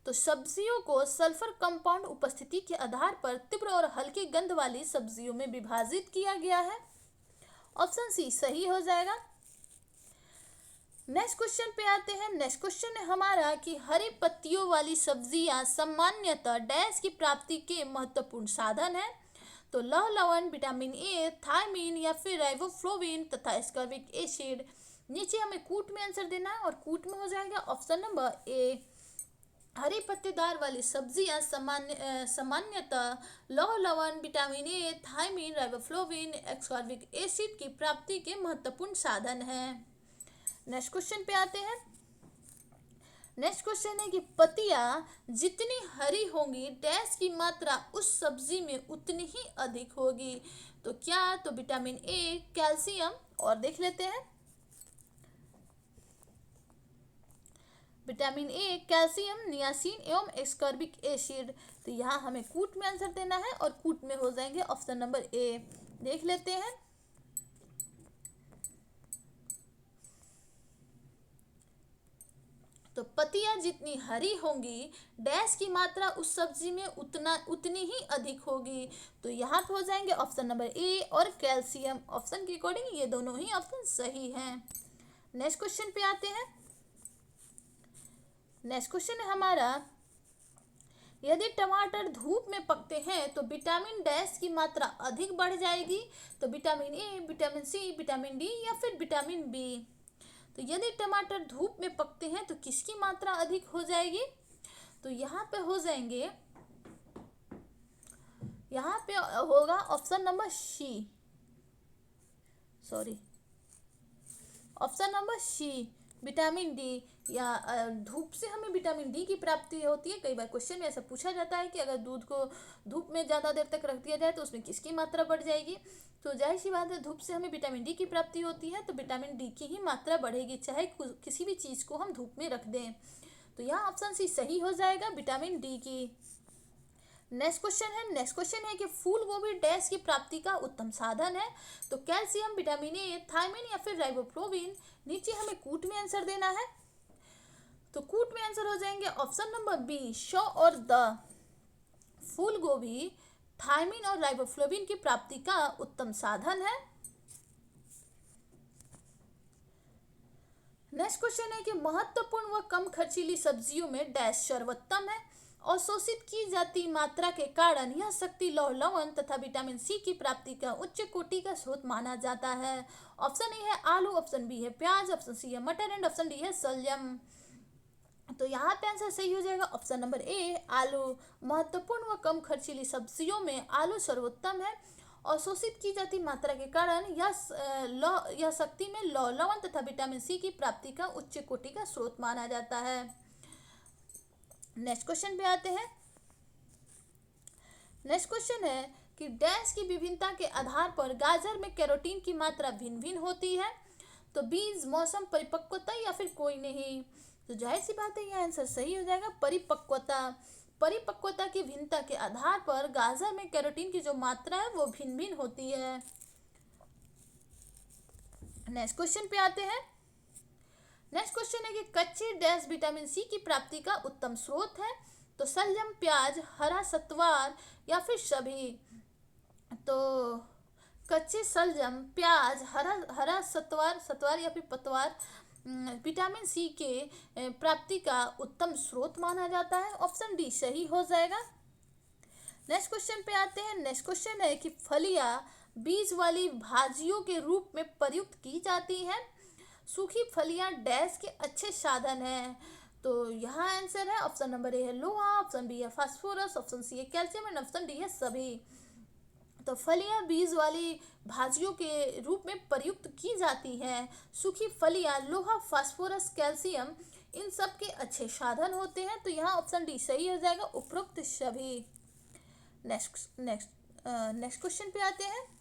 तो सब्जियों को सल्फर कंपाउंड उपस्थिति के आधार पर तीव्र और हल्की गंध वाली सब्जियों में विभाजित किया गया है। ऑप्शन सी सही हो जाएगा। नेक्स्ट क्वेश्चन पे आते हैं। नेक्स्ट क्वेश्चन है हमारा कि हरी पत्तियों वाली सब्जियां सामान्यतः डैश की प्राप्ति के महत्वपूर्ण साधन है। तो लौह लवण, विटामिन ए, थायमीन या फिर राइबोफ्लोविन तथा एस्कॉर्बिक एसिड। नीचे हमें कूट में आंसर देना है और कूट में हो जाएगा ऑप्शन नंबर ए। हरी पत्तेदार वाली सब्जियां सामान्यतः लौह लवण, vitamin A, thiamine, riboflavin, ascorbic acid की प्राप्ति के महत्वपूर्ण साधन हैं। नेक्स्ट क्वेश्चन पे आते हैं। नेक्स्ट क्वेश्चन है कि पत्तियां जितनी हरी होंगी डैश की मात्रा उस सब्जी में उतनी ही अधिक होगी। तो क्या? तो विटामिन ए, कैल्शियम और देख लेते हैं। विटामिन ए, कैल्शियम, नियासिन एवं एस्कॉर्बिक एसिड। तो यहाँ हमें कूट में आंसर देना है और कूट में हो जाएंगे ऑप्शन नंबर ए। देख लेते हैं। तो पत्तियां जितनी हरी होंगी डैश की मात्रा उस सब्जी में उतनी ही अधिक होगी। तो यहाँ पे हो जाएंगे ऑप्शन नंबर ए और कैल्शियम। ऑप्शन के अकॉर्डिंग ये दोनों ही ऑप्शन सही हैं। नेक्स्ट क्वेश्चन पे आते हैं। नेक्स्ट क्वेश्चन है हमारा, यदि टमाटर धूप में पकते हैं तो विटामिन डैश की मात्रा अधिक बढ़ जाएगी। तो vitamin A, vitamin C, vitamin D या फिर विटामिन बी। तो यदि टमाटर धूप में पकते हैं तो किसकी मात्रा अधिक हो जाएगी? तो यहाँ पे हो जाएंगे, यहाँ पे होगा option number C, option number C vitamin D. या धूप से हमें विटामिन डी की प्राप्ति होती है। कई बार क्वेश्चन में ऐसा पूछा जाता है कि अगर दूध को धूप में ज़्यादा देर तक रख दिया जाए तो उसमें किसकी मात्रा बढ़ जाएगी। तो जाहिर सी बात है, धूप से हमें विटामिन डी की प्राप्ति होती है तो विटामिन डी की ही मात्रा बढ़ेगी चाहे किसी भी चीज़ को हम धूप में रख दें। तो यहाँ ऑप्शन सी सही हो जाएगा, विटामिन डी की। नेक्स्ट क्वेश्चन है कि फूल गोभी डैश की प्राप्ति का उत्तम साधन है। तो कैल्शियम, विटामिन ए, थायमीन या फिर राइबोफ्लोविन। नीचे हमें कूट में आंसर देना है। तो कूट में आंसर हो जाएंगे ऑप्शन नंबर बी, शो और द। फूल गोभी थायमीन और राइबोफ्लोविन की प्राप्ति का उत्तम साधन है। नेक्स्ट क्वेश्चन है कि महत्वपूर्ण व कम खर्चीली सब्जियों में डैश सर्वोत्तम है। अवशोषित की जाती मात्रा के कारण यह शक्ति लौह लवण तथा विटामिन सी की प्राप्ति का उच्च कोटि का स्रोत माना जाता है। ऑप्शन ए है आलू, ऑप्शन बी है प्याज, ऑप्शन सी है मटर एंड ऑप्शन डी है सलजम। तो यहाँ पे आंसर सही हो जाएगा ऑप्शन नंबर ए, आलू। महत्वपूर्ण व कम खर्चीली सब्जियों में आलू सर्वोत्तम है। अवशोषित की जाती मात्रा के कारण यह शक्ति में लौह लवण तथा विटामिन सी की प्राप्ति का उच्च कोटि का स्रोत माना जाता है। नेक्स्ट क्वेश्चन पे आते हैं। नेक्स्ट क्वेश्चन है कि डैश की विभिन्नता के आधार पर गाजर में कैरोटीन की मात्रा भिन्न भिन्न होती है। तो बीज, मौसम, परिपक्वता या फिर कोई नहीं। तो जाहिर सी बात है, यह आंसर सही हो जाएगा, परिपक्वता की भिन्नता के आधार पर गाजर में कैरोटीन की जो मात्रा है वो भिन्न भिन्न होती है। नेक्स्ट क्वेश्चन पे आते हैं। नेक्स्ट क्वेश्चन है कि कच्चे डैश विटामिन सी की प्राप्ति का उत्तम स्रोत है। तो शलजम, प्याज, हरा सत्वार या फिर सभी। तो कच्चे शलजम, प्याज, हरा सत्वार या फिर पतवार विटामिन सी के प्राप्ति का उत्तम स्रोत माना जाता है। ऑप्शन डी सही हो जाएगा। नेक्स्ट क्वेश्चन पे आते हैं। नेक्स्ट क्वेश्चन है कि फलियां बीज वाली भाजियों के रूप में प्रयुक्त की जाती हैं। सूखी फलियां डैश के अच्छे साधन हैं। तो यहाँ आंसर है ऑप्शन नंबर ए है लोहा, ऑप्शन बी है फास्फोरस, ऑप्शन सी है कैल्शियम एंड ऑप्शन डी है सभी। तो फलियां बीज वाली भाजियों के रूप में प्रयुक्त की जाती हैं। सूखी फलियां लोहा, फास्फोरस, कैल्शियम इन सब के अच्छे साधन होते हैं। तो यहाँ ऑप्शन डी सही हो जाएगा, उपरोक्त सभी। नेक्स्ट क्वेश्चन पे आते हैं।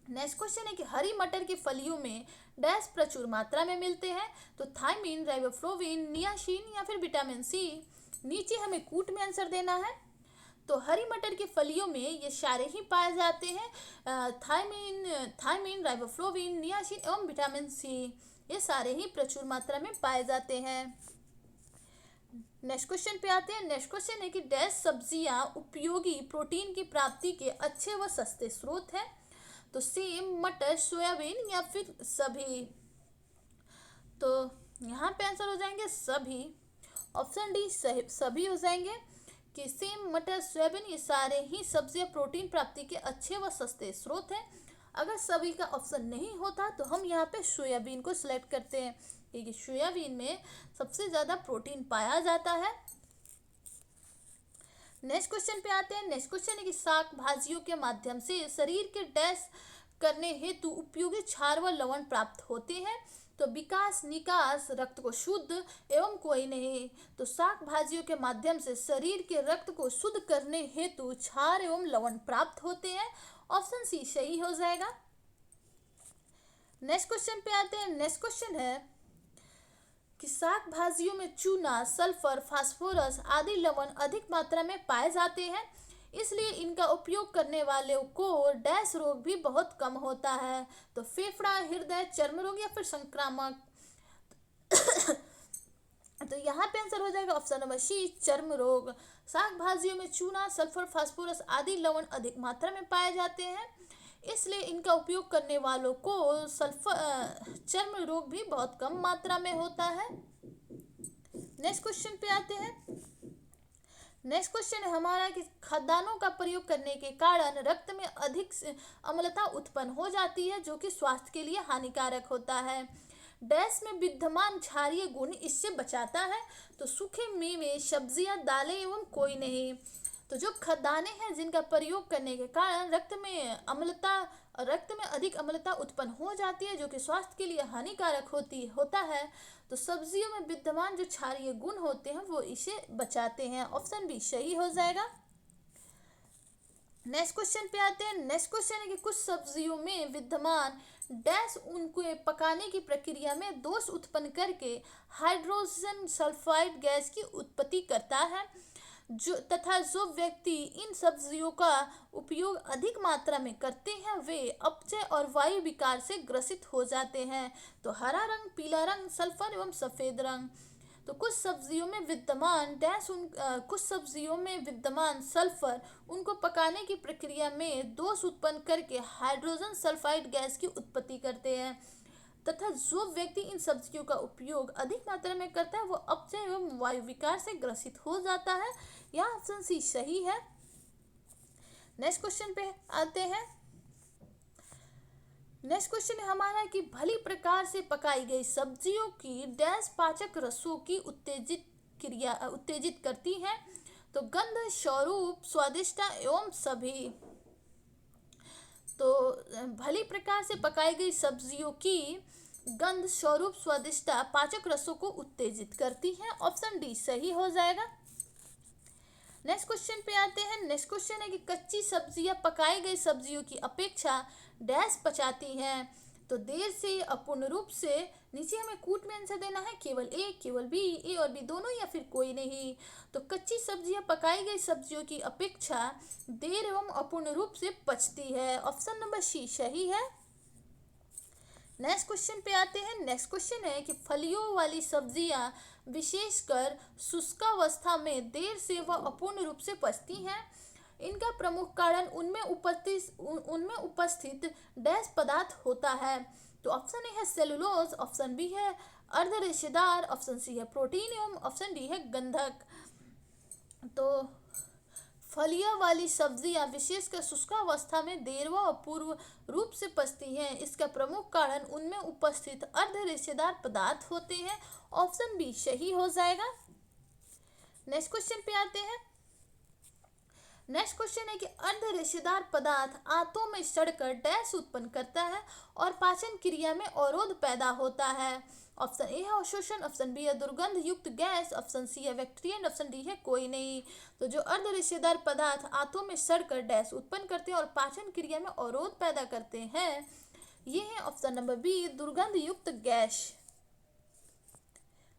नेक्स्ट क्वेश्चन है कि हरी मटर की फलियों में डैश प्रचुर मात्रा में मिलते हैं। तो थायमिन, राइबोफ्लोविन, नियासिन या फिर विटामिन सी। नीचे हमें कूट में आंसर देना है। तो हरी मटर की फलियों में ये सारे ही पाए जाते हैं, थायमिन, राइबोफ्लोविन, नियासिन एवं विटामिन सी। ये सारे ही प्रचुर मात्रा में पाए जाते हैं। नेक्स्ट क्वेश्चन पे आते हैं। नेक्स्ट क्वेश्चन है कि डैश सब्जियां उपयोगी प्रोटीन की प्राप्ति के अच्छे व सस्ते स्रोत हैं। तो सेम, मटर, सोयाबीन या फिर सभी। तो यहाँ पे आंसर हो जाएंगे सभी। ऑप्शन डी सभी हो जाएंगे कि सेम, मटर, सोयाबीन ये सारे ही सब्जियां प्रोटीन प्राप्ति के अच्छे व सस्ते स्रोत हैं। अगर सभी का ऑप्शन नहीं होता तो हम यहाँ पे सोयाबीन को सिलेक्ट करते हैं, क्योंकि सोयाबीन में सबसे ज़्यादा प्रोटीन पाया जाता है। नेक्स्ट क्वेश्चन पे आते हैं। नेक्स्ट क्वेश्चन है कि शाक भाजियों के माध्यम से शरीर के डैश करने हेतु उपयोगी क्षार व लवण प्राप्त होते हैं। तो विकास, निकास, रक्त को शुद्ध एवं कोई नहीं। तो शाक भाजियों के माध्यम से शरीर के रक्त को शुद्ध करने हेतु क्षार एवं लवण प्राप्त होते हैं। ऑप्शन सी सही हो जाएगा। नेक्स्ट क्वेश्चन पे आते हैं। नेक्स्ट क्वेश्चन है कि शाक भाजियों में चूना, सल्फर, फास्फोरस आदि लवण अधिक मात्रा में पाए जाते हैं, इसलिए इनका उपयोग करने वालों को डैश रोग भी बहुत कम होता है। तो फेफड़ा, हृदय, चर्म रोग या फिर संक्रामक। तो यहाँ पे आंसर हो जाएगा ऑप्शन नंबर सी, चर्म रोग। शाक भाजियों में चूना, सल्फर, फास्फोरस आदि लवण अधिक मात्रा में पाए जाते हैं, इसलिए इनका उपयोग करने वालों को चर्म रोग भी बहुत कम मात्रा में होता है। नेक्स्ट क्वेश्चन पे आते हैं। नेक्स्ट क्वेश्चन है हमारा कि खाद्यान्नों का प्रयोग करने के कारण रक्त में अधिक अम्लता उत्पन्न हो जाती है, जो कि स्वास्थ्य के लिए हानिकारक होता है। डैश में विद्यमान क्षारीय गुण इससे बचाता है। तो सूखे मेवे, सब्जियां, दालें एवं कोई नहीं। तो जो खाद्यान्न हैं जिनका प्रयोग करने के कारण रक्त में अधिक अम्लता उत्पन्न हो जाती है, जो कि स्वास्थ्य के लिए हानिकारक होता है, तो सब्जियों में विद्यमान जो क्षारीय गुण होते हैं वो इसे बचाते हैं। ऑप्शन बी सही हो जाएगा। नेक्स्ट क्वेश्चन पे आते हैं। नेक्स्ट क्वेश्चन है कि कुछ सब्जियों में विद्यमान डैश उनको पकाने की प्रक्रिया में दोष उत्पन्न करके हाइड्रोजन सल्फाइड गैस की उत्पत्ति करता है, जो व्यक्ति इन सब्जियों का उपयोग अधिक मात्रा में करते हैं वे अपच और वायु विकार से ग्रसित हो जाते हैं। तो हरा रंग, पीला रंग, सल्फर एवं सफ़ेद रंग। तो कुछ सब्जियों में विद्यमान सल्फर उनको पकाने की प्रक्रिया में दोष उत्पन्न करके हाइड्रोजन सल्फाइड गैस की उत्पत्ति करते हैं, तथा जो व्यक्ति इन सब्जियों का उपयोग अधिक मात्रा में करता है वो अपच एवं वायु विकार से ग्रसित हो जाता है। यह ऑप्शन सी सही है। नेक्स्ट क्वेश्चन पे आते हैं। नेक्स्ट क्वेश्चन है हमारा कि भली प्रकार से पकाई गई सब्जियों की डैश पाचक रसों की उत्तेजित करती है। तो गंध, स्वरूप, स्वादिष्टता एवं सभी। तो भली प्रकार से पकाई गई सब्जियों की गंध, स्वरूप, स्वादिष्टता पाचक रसों को उत्तेजित करती है। ऑप्शन डी सही हो जाएगा। नेक्स्ट क्वेश्चन पे आते हैं। नेक्स्ट क्वेश्चन है कि कच्ची सब्जियां पकाई गई सब्जियों की अपेक्षा डैश पचाती हैं। तो देर से, अपूर्ण रूप से, नीचे हमें कूट में आंसर देना है केवल ए, केवल बी, ए और बी दोनों या फिर कोई नहीं। तो कच्ची सब्जियां पकाई गई सब्जियों की अपेक्षा देर एवं अपूर्ण रूप से पचती है। ऑप्शन नंबर सी सही है। नेक्स्ट क्वेश्चन पे आते हैं। नेक्स्ट क्वेश्चन है कि फलियों वाली सब्जियां विशेषकर शुष्कावस्था में देर से व अपूर्ण रूप से पचती हैं। इनका प्रमुख कारण उनमें उपस्थित डैश पदार्थ होता है। तो ऑप्शन ए है सेलुलोज, ऑप्शन बी है अर्ध रेशेदार, ऑप्शन सी है प्रोटीन एवं ऑप्शन डी है गंधक। तो फलियां वाली सब्जियां विशेषकर शुष्कावस्था में देर व अपूर्ण रूप से पचती हैं। इसका प्रमुख कारण उनमें उपस्थित अर्ध रेशेदार पदार्थ होते हैं। ऑप्शन बी सही हो जाएगा। नेक्स्ट क्वेश्चन पे आते हैं। नेक्स्ट क्वेश्चन है कि अर्ध रेशेदार पदार्थ आंतों में सड़कर डैश उत्पन्न करता है और पाचन क्रिया में अवरोध पैदा होता है। ऑप्शन ए है अवशोषण, ऑप्शन बी है दुर्गंध युक्त गैस, ऑप्शन सी है बैक्टीरिया, ऑप्शन डी है कोई नहीं। तो जो अर्ध रेशेदार पदार्थ आंतों में सड़कर डैश उत्पन्न करते हैं और पाचन क्रिया में अवरोध पैदा करते हैं, ये है ऑप्शन नंबर बी दुर्गंध युक्त गैस।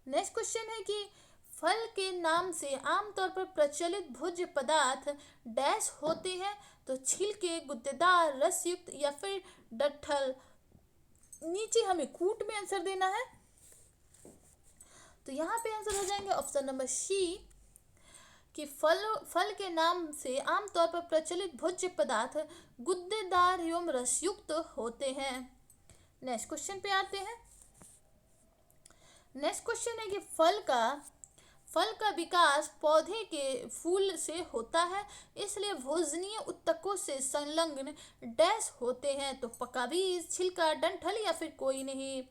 नेक्स्ट क्वेश्चन है कि फल के नाम से आमतौर पर प्रचलित भोज्य पदार्थ डैश होते हैं। तो छिलके, गुद्देदार, रसयुक्त या फिर डठल। नीचे हमें कूट में आंसर देना है। तो यहाँ पे आंसर हो जाएंगे ऑप्शन नंबर सी कि फल के नाम से आमतौर पर प्रचलित भोज्य पदार्थ गुद्देदार एवं रसयुक्त होते हैं। नेक्स्ट क्वेश्चन पे आते हैं। नेक्स्ट क्वेश्चन है कि फल का विकास पौधे के फूल से होता है, इसलिए भोजनीय उत्तकों से संलग्न डैश होते हैं। तो पका बीज, छिलका, डंठल या फिर कोई नहीं।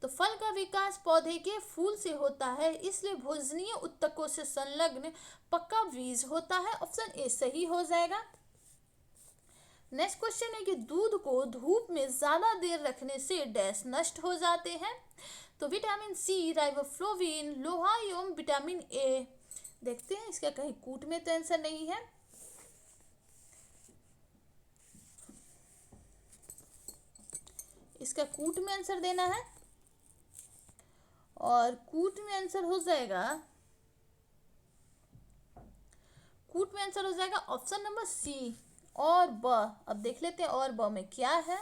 तो फल का विकास पौधे के फूल से होता है, इसलिए भोजनीय उत्तकों से संलग्न पक्का बीज होता है। ऑप्शन ए सही हो जाएगा। नेक्स्ट क्वेश्चन है कि दूध को धूप में ज्यादा देर रखने से डैश नष्ट हो जाते हैं। तो विटामिन सी, राइबोफ्लोविन, लोहा एवं विटामिन ए। देखते हैं इसका कहीं कूट में तो आंसर नहीं है। इसका कूट में आंसर देना है और कूट में आंसर हो जाएगा, कूट में आंसर हो जाएगा ऑप्शन नंबर सी और ब। अब देख लेते हैं और ब में क्या है।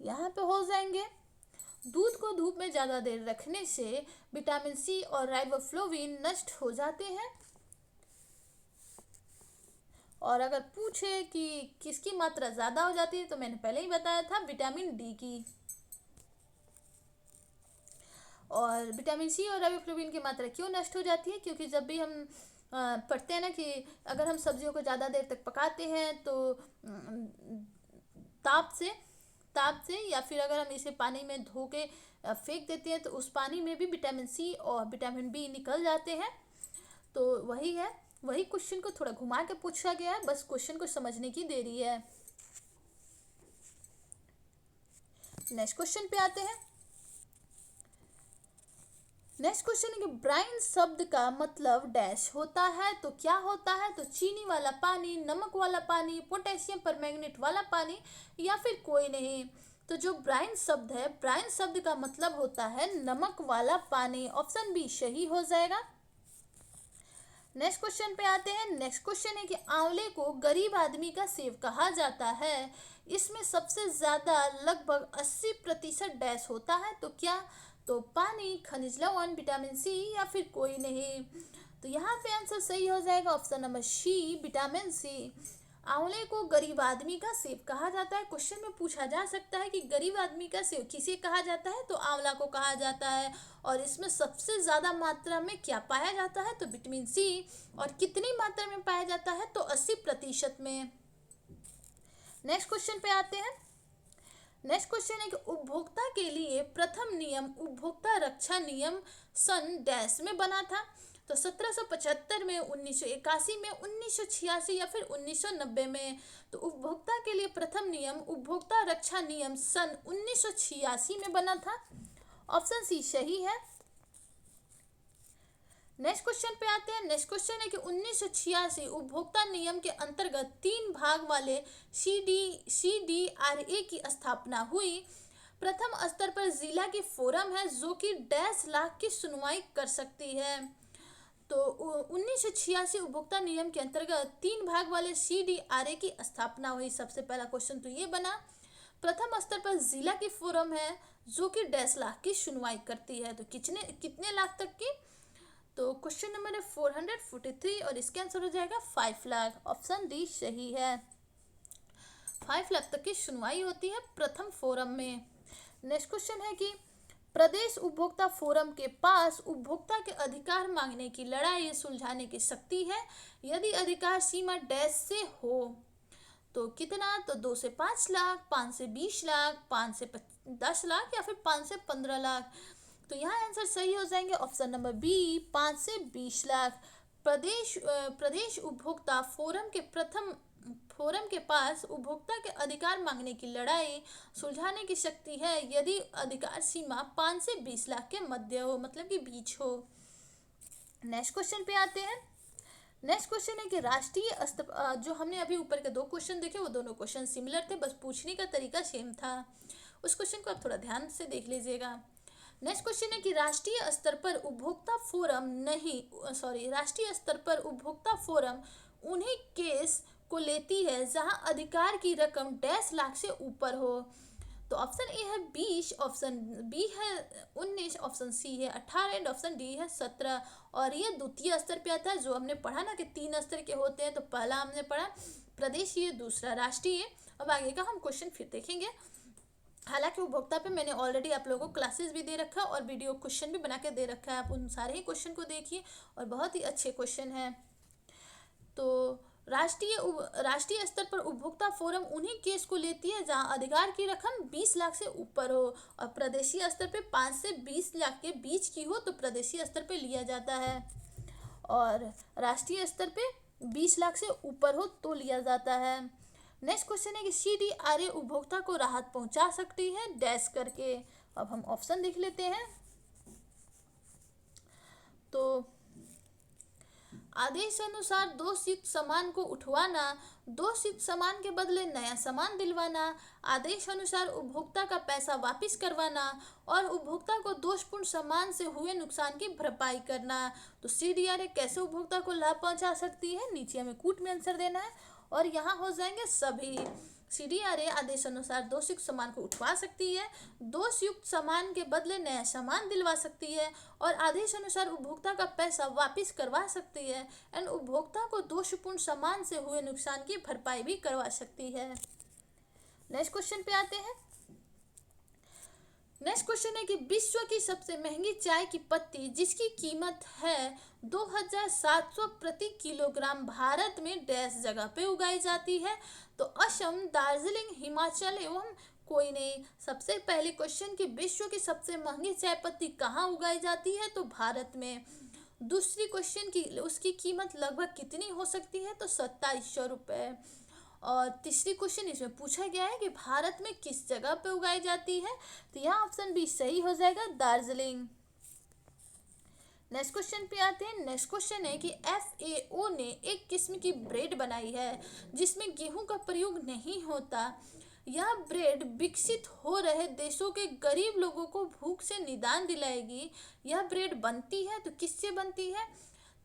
यहाँ पे हो जाएंगे दूध को धूप में ज़्यादा देर रखने से विटामिन सी और राइबोफ्लोविन नष्ट हो जाते हैं। और अगर पूछे कि किसकी मात्रा ज़्यादा हो जाती है तो मैंने पहले ही बताया था विटामिन डी की। और विटामिन सी और राइबोफ्लोविन की मात्रा क्यों नष्ट हो जाती है, क्योंकि जब भी हम पढ़ते हैं ना कि अगर हम सब्जियों को ज़्यादा देर तक पकाते हैं तो ताप से या फिर अगर हम इसे पानी में धो के फेंक देते हैं तो उस पानी में भी विटामिन सी और विटामिन बी निकल जाते हैं। तो वही है, वही क्वेश्चन को थोड़ा घुमा के पूछा गया है, बस क्वेश्चन को समझने की देरी है। नेक्स्ट क्वेश्चन पे आते हैं। नेक्स्ट क्वेश्चन है कि ब्राइन शब्द का मतलब डैश होता है। तो क्या होता है, तो चीनी वाला पानी, नमक वाला पानी, पोटेशियम परमैंगनेट वाला पानी या फिर कोई नहीं। तो जो ब्राइन शब्द है, ब्राइन शब्द का मतलब होता है नमक वाला पानी। ऑप्शन बी सही हो जाएगा। नेक्स्ट क्वेश्चन पे आते हैं। नेक्स्ट क्वेश्चन है कि आंवले को गरीब आदमी का सेब कहा जाता है। इसमें सबसे ज्यादा लगभग 80% डैश होता है। तो क्या, तो पानी, खनिज लवण, विटामिन सी या फिर कोई नहीं। तो यहाँ पे आंसर सही हो जाएगा option number C vitamin C. आंवले को गरीब आदमी का सेब कहा जाता है। क्वेश्चन में पूछा जा सकता है कि गरीब आदमी का सेब किसे कहा जाता है, तो आंवला को कहा जाता है। और इसमें सबसे ज़्यादा मात्रा में क्या पाया जाता है, तो विटामिन सी। और कितनी मात्रा में पाया जाता है, तो 80% में। नेक्स्ट क्वेश्चन पे आते हैं। नेक्स्ट क्वेश्चन है कि उपभोक्ता के लिए प्रथम नियम उपभोक्ता रक्षा नियम सन डैश में बना था। तो 1775 में, 1981 में, 1986 या फिर 1990 में। तो उपभोक्ता के लिए प्रथम नियम उपभोक्ता रक्षा नियम सन 1986 में बना था। ऑप्शन सी सही है। नेक्स्ट क्वेश्चन पे आते हैं। नेक्स्ट क्वेश्चन है कि 1986 उपभोक्ता नियम के अंतर्गत 3 भाग वाले CDRA की स्थापना हुई। प्रथम स्तर पर जिला की फोरम है जो कि 10 लाख की सुनवाई कर सकती है। तो 1986 उपभोक्ता नियम के अंतर्गत 3 भाग वाले CDRA की स्थापना हुई। सबसे पहला क्वेश्चन तो ये बना, प्रथम स्तर पर जिला की फोरम है जो कि 10 लाख की सुनवाई करती है। तो कितने कितने लाख तक की? तो क्वेश्चन नंबर है 443 और इसका आंसर हो जाएगा 5 लाख। ऑप्शन डी सही है। 5 लाख तक की सुनवाई होती है प्रथम फोरम में। नेक्स्ट क्वेश्चन है कि प्रदेश उपभोक्ता फोरम के पास उपभोक्ता के अधिकार मांगने की लड़ाई सुलझाने की शक्ति है यदि अधिकार सीमा डैश से हो। तो कितना? तो 2 से 5 लाख, 5 से 20 लाख, 5 से 10 लाख या फिर 5 से 15 लाख। तो यहाँ आंसर सही हो जाएंगे ऑप्शन नंबर बी, 5 से 20 लाख। प्रदेश उपभोक्ता फोरम के पास उपभोक्ता के अधिकार मांगने की लड़ाई सुलझाने की शक्ति है यदि अधिकार सीमा 5 से 20 लाख के मध्य हो, मतलब कि बीच हो। नेक्स्ट क्वेश्चन पे आते हैं। नेक्स्ट क्वेश्चन है कि राष्ट्रीय स्तर, जो हमने अभी ऊपर के 2 क्वेश्चन देखे वो दोनों क्वेश्चन सिमिलर थे, बस पूछने का तरीका सेम था। उस क्वेश्चन को आप थोड़ा ध्यान से देख लीजिएगा। नेक्स्ट क्वेश्चन है कि राष्ट्रीय स्तर पर उपभोक्ता फोरम उन्हीं केस को लेती है जहां अधिकार की रकम 10 लाख से ऊपर हो। तो ऑप्शन ए है 20, ऑप्शन बी है 19, ऑप्शन सी है 18 एंड ऑप्शन डी है 17। और ये द्वितीय स्तर पे आता है। जो हमने पढ़ा ना कि 3 स्तर के होते हैं, तो पहला हमने पढ़ा प्रदेशीय, दूसरा राष्ट्रीय। अब आगे का हम क्वेश्चन फिर देखेंगे। हालांकि उपभोक्ता पे मैंने ऑलरेडी आप लोगों को क्लासेस भी दे रखा है और वीडियो क्वेश्चन भी बना के दे रखा है। आप उन सारे ही क्वेश्चन को देखिए और बहुत ही अच्छे क्वेश्चन हैं। तो राष्ट्रीय स्तर पर उपभोक्ता फोरम उन्हीं केस को लेती है जहां अधिकार की रकम 20 लाख से ऊपर हो और प्रदेशीय स्तर पे 5 से 20 लाख के बीच की हो तो प्रदेशीय स्तर पे लिया जाता है, और राष्ट्रीय स्तर पे 20 लाख से ऊपर हो तो लिया जाता है। नेक्स्ट क्वेश्चन है कि CDRA उपभोक्ता को राहत पहुंचा सकती है डैश करके। अब हम ऑप्शन देख लेते हैं। तो आदेश अनुसार दोषयुक्त सामान को उठवाना, दोषयुक्त सामान के बदले नया सामान दिलवाना, आदेश अनुसार उपभोक्ता का पैसा वापस करवाना और उपभोक्ता को दोषपूर्ण सामान से हुए नुकसान की भरपाई करना। तो CDRA कैसे उपभोक्ता को लाभ पहुंचा सकती है? नीचे हमें कूट में आंसर देना है और यहाँ हो जाएंगे सभी। CDRA आदेश अनुसार दोषयुक्त सामान को उठवा सकती है, दोषयुक्त सामान के बदले नया सामान दिलवा सकती है और आदेश अनुसार उपभोक्ता का पैसा वापस करवा सकती है एंड उपभोक्ता को दोषपूर्ण सामान से हुए नुकसान की भरपाई भी करवा सकती है। नेक्स्ट क्वेश्चन पे आते हैं। नेक्स्ट क्वेश्चन है कि विश्व की सबसे महंगी चाय की पत्ती जिसकी कीमत है 2700 प्रति किलोग्राम भारत में डैश जगह पे उगाई जाती है। तो असम, दार्जिलिंग, हिमाचल एवं कोई नहीं। सबसे पहले क्वेश्चन कि विश्व की सबसे महंगी चाय पत्ती कहाँ उगाई जाती है? तो भारत में। दूसरी क्वेश्चन की उसकी कीमत लगभग कितनी हो सकती है? तो 2700 रुपये। और तीसरी क्वेश्चन इसमें पूछा गया है कि भारत में किस जगह पे उगाई जाती है? तो यहाँ ऑप्शन बी सही हो जाएगा, दार्जिलिंग। नेक्स्ट क्वेश्चन पे आते हैं। नेक्स्ट क्वेश्चन है कि FAO ने एक किस्म की ब्रेड बनाई है जिसमें गेहूं का प्रयोग नहीं होता। यह ब्रेड विकसित हो रहे देशों के गरीब लोगों को भूख से निदान दिलाएगी। यह ब्रेड बनती है तो किससे बनती है?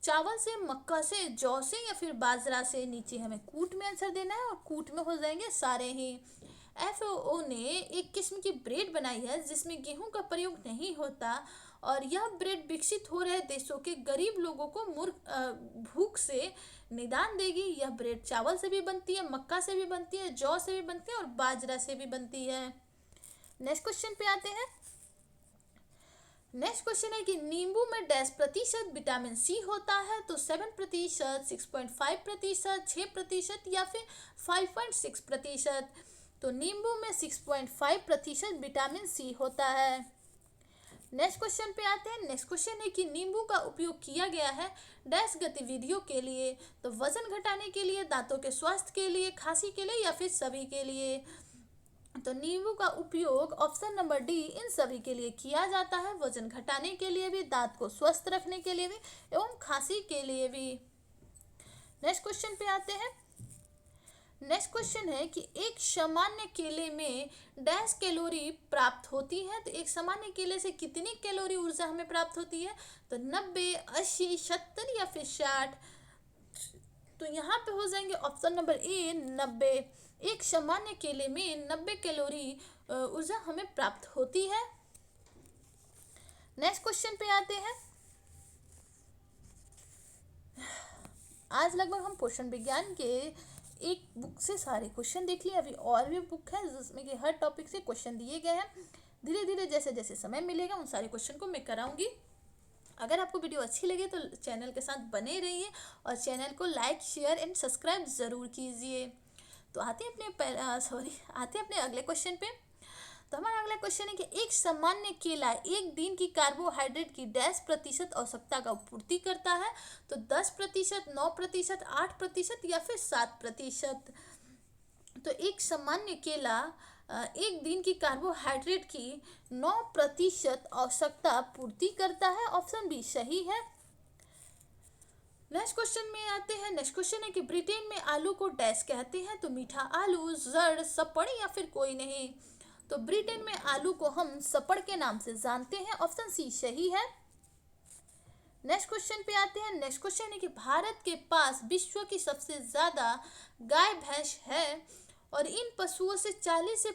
चावल से, मक्का से, जौ से या फिर बाजरा से? नीचे हमें कूट में आंसर देना है और कूट में हो जाएंगे सारे ही। FAO ने एक किस्म की ब्रेड बनाई है जिसमें गेहूं का प्रयोग नहीं होता और यह ब्रेड विकसित हो रहे देशों के गरीब लोगों को भूख से निदान देगी। यह ब्रेड चावल से भी बनती है, मक्का से भी बनती है, जौ से भी बनती है और बाजरा से भी बनती है। नेक्स्ट क्वेश्चन पे आते हैं। नेक्स्ट क्वेश्चन है कि नींबू में डैश प्रतिशत विटामिन सी होता है? तो 7%, 6.5%, 6% या फिर 5.6%। तो नींबू में 6.5% विटामिन सी होता है। नेक्स्ट क्वेश्चन पे आते हैं। नेक्स्ट क्वेश्चन है कि नींबू का उपयोग किया गया है डैश गतिविधियों के लिए? तो वजन घटाने के लिए, दांतों के स्वास्थ्य के लिए, खांसी के लिए या फिर सभी के लिए? तो नींबू का उपयोग ऑप्शन नंबर डी इन सभी के लिए किया जाता है, वजन घटाने के लिए भी, दांत को स्वस्थ रखने के लिए भी एवं खांसी के लिए भी। नेक्स्ट क्वेश्चन पे आते हैं। नेक्स्ट क्वेश्चन है कि एक सामान्य केले में डैश कैलोरी प्राप्त होती है। तो एक सामान्य केले से कितनी कैलोरी ऊर्जा हमें प्राप्त होती है? तो 90, 80, 70 या फिर 60। तो यहाँ पे हो जाएंगे ऑप्शन नंबर ए 90। एक सामान्य केले में 90 कैलोरी ऊर्जा हमें प्राप्त होती है। नेक्स्ट क्वेश्चन पे आते हैं। आज लगभग हम पोषण विज्ञान के एक बुक से सारे क्वेश्चन देख लिए। अभी और भी बुक है जिसमें कि हर टॉपिक से क्वेश्चन दिए गए हैं। धीरे धीरे जैसे जैसे समय मिलेगा उन सारे क्वेश्चन को मैं कराऊंगी। अगर आपको वीडियो अच्छी लगे तो चैनल के साथ बने रहिए और चैनल को लाइक, शेयर एंड सब्सक्राइब ज़रूर कीजिए। तो आते हैं अपने अगले क्वेश्चन पे। तो हमारा अगला क्वेश्चन है कि एक सामान्य केला एक दिन की कार्बोहाइड्रेट की डैश प्रतिशत आवश्यकता का पूर्ति करता है। तो 10%, 9%, 8% या फिर 7%। तो एक सामान्य केला एक दिन की कार्बोहाइड्रेट की 9% आवश्यकता पूर्ति करता है। ऑप्शन बी सही है। नेक्स्ट क्वेश्चन में आते हैं। नेक्स्ट क्वेश्चन है कि ब्रिटेन में आलू को डैश कहते हैं। तो मीठा आलू, जड़, सपड़ या फिर कोई नहीं। तो ब्रिटेन में आलू को हम सपड़ के नाम से जानते हैं। ऑप्शन सी सही है। नेक्स्ट क्वेश्चन पे आते हैं। नेक्स्ट क्वेश्चन है कि भारत के पास विश्व की सबसे ज्यादा गाय भैंस है और इन पशुओं से 40 से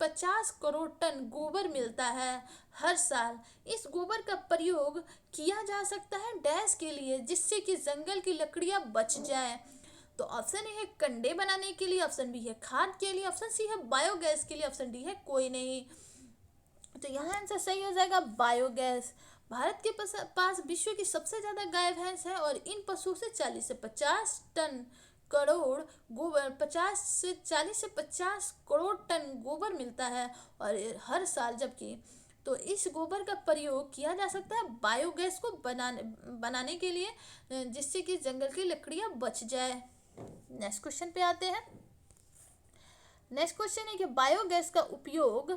50 करोड़ टन गोबर मिलता है हर साल। इस गोबर का प्रयोग किया जा सकता है डैश के लिए जिससे कि जंगल की लकड़ियां बच जाए। तो ऑप्शन ए है कंडे बनाने के लिए, ऑप्शन बी है खाद के लिए, ऑप्शन सी है बायोगैस के लिए, ऑप्शन डी है कोई नहीं। तो यहाँ आंसर सही हो जाएगा बायोगैस। भारत के पास विश्व की सबसे ज़्यादा गाय भैंस है और इन पशुओं से 40 से 50 टन करोड़ गोबर 40 से 50 करोड़ टन गोबर मिलता है और हर साल। जबकि तो इस गोबर का प्रयोग किया जा सकता है बायोगैस को बनाने के लिए जिससे कि जंगल की लकड़ियां बच जाए। नेक्स्ट क्वेश्चन पे आते हैं। नेक्स्ट क्वेश्चन है कि बायोगैस का उपयोग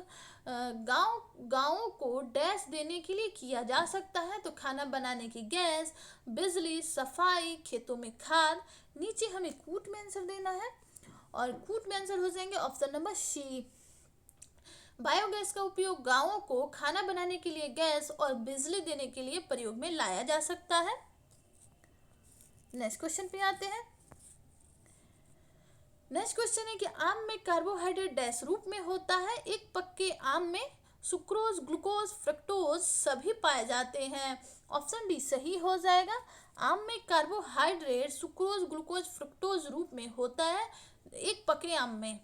गांवों को डैश देने के लिए किया जा सकता है। तो खाना बनाने की गैस, बिजली, सफाई, खेतों में खाद। नीचे हमें कूट में आंसर देना है और कूट में आंसर हो जाएंगे ऑप्शन नंबर सी। बायोगैस का उपयोग गांवों को खाना बनाने के लिए गैस और बिजली देने के लिए प्रयोग में लाया जा सकता है। नेक्स्ट क्वेश्चन पे आते हैं। नेक्स्ट क्वेश्चन है कि आम में कार्बोहाइड्रेट डैश रूप में होता है। एक पक्के आम में सुक्रोज, ग्लूकोज, फ्रक्टोज सभी पाए जाते हैं। ऑप्शन डी सही हो जाएगा। आम में कार्बोहाइड्रेट सुक्रोज, ग्लूकोज, फ्रक्टोज रूप में होता है एक पके आम में।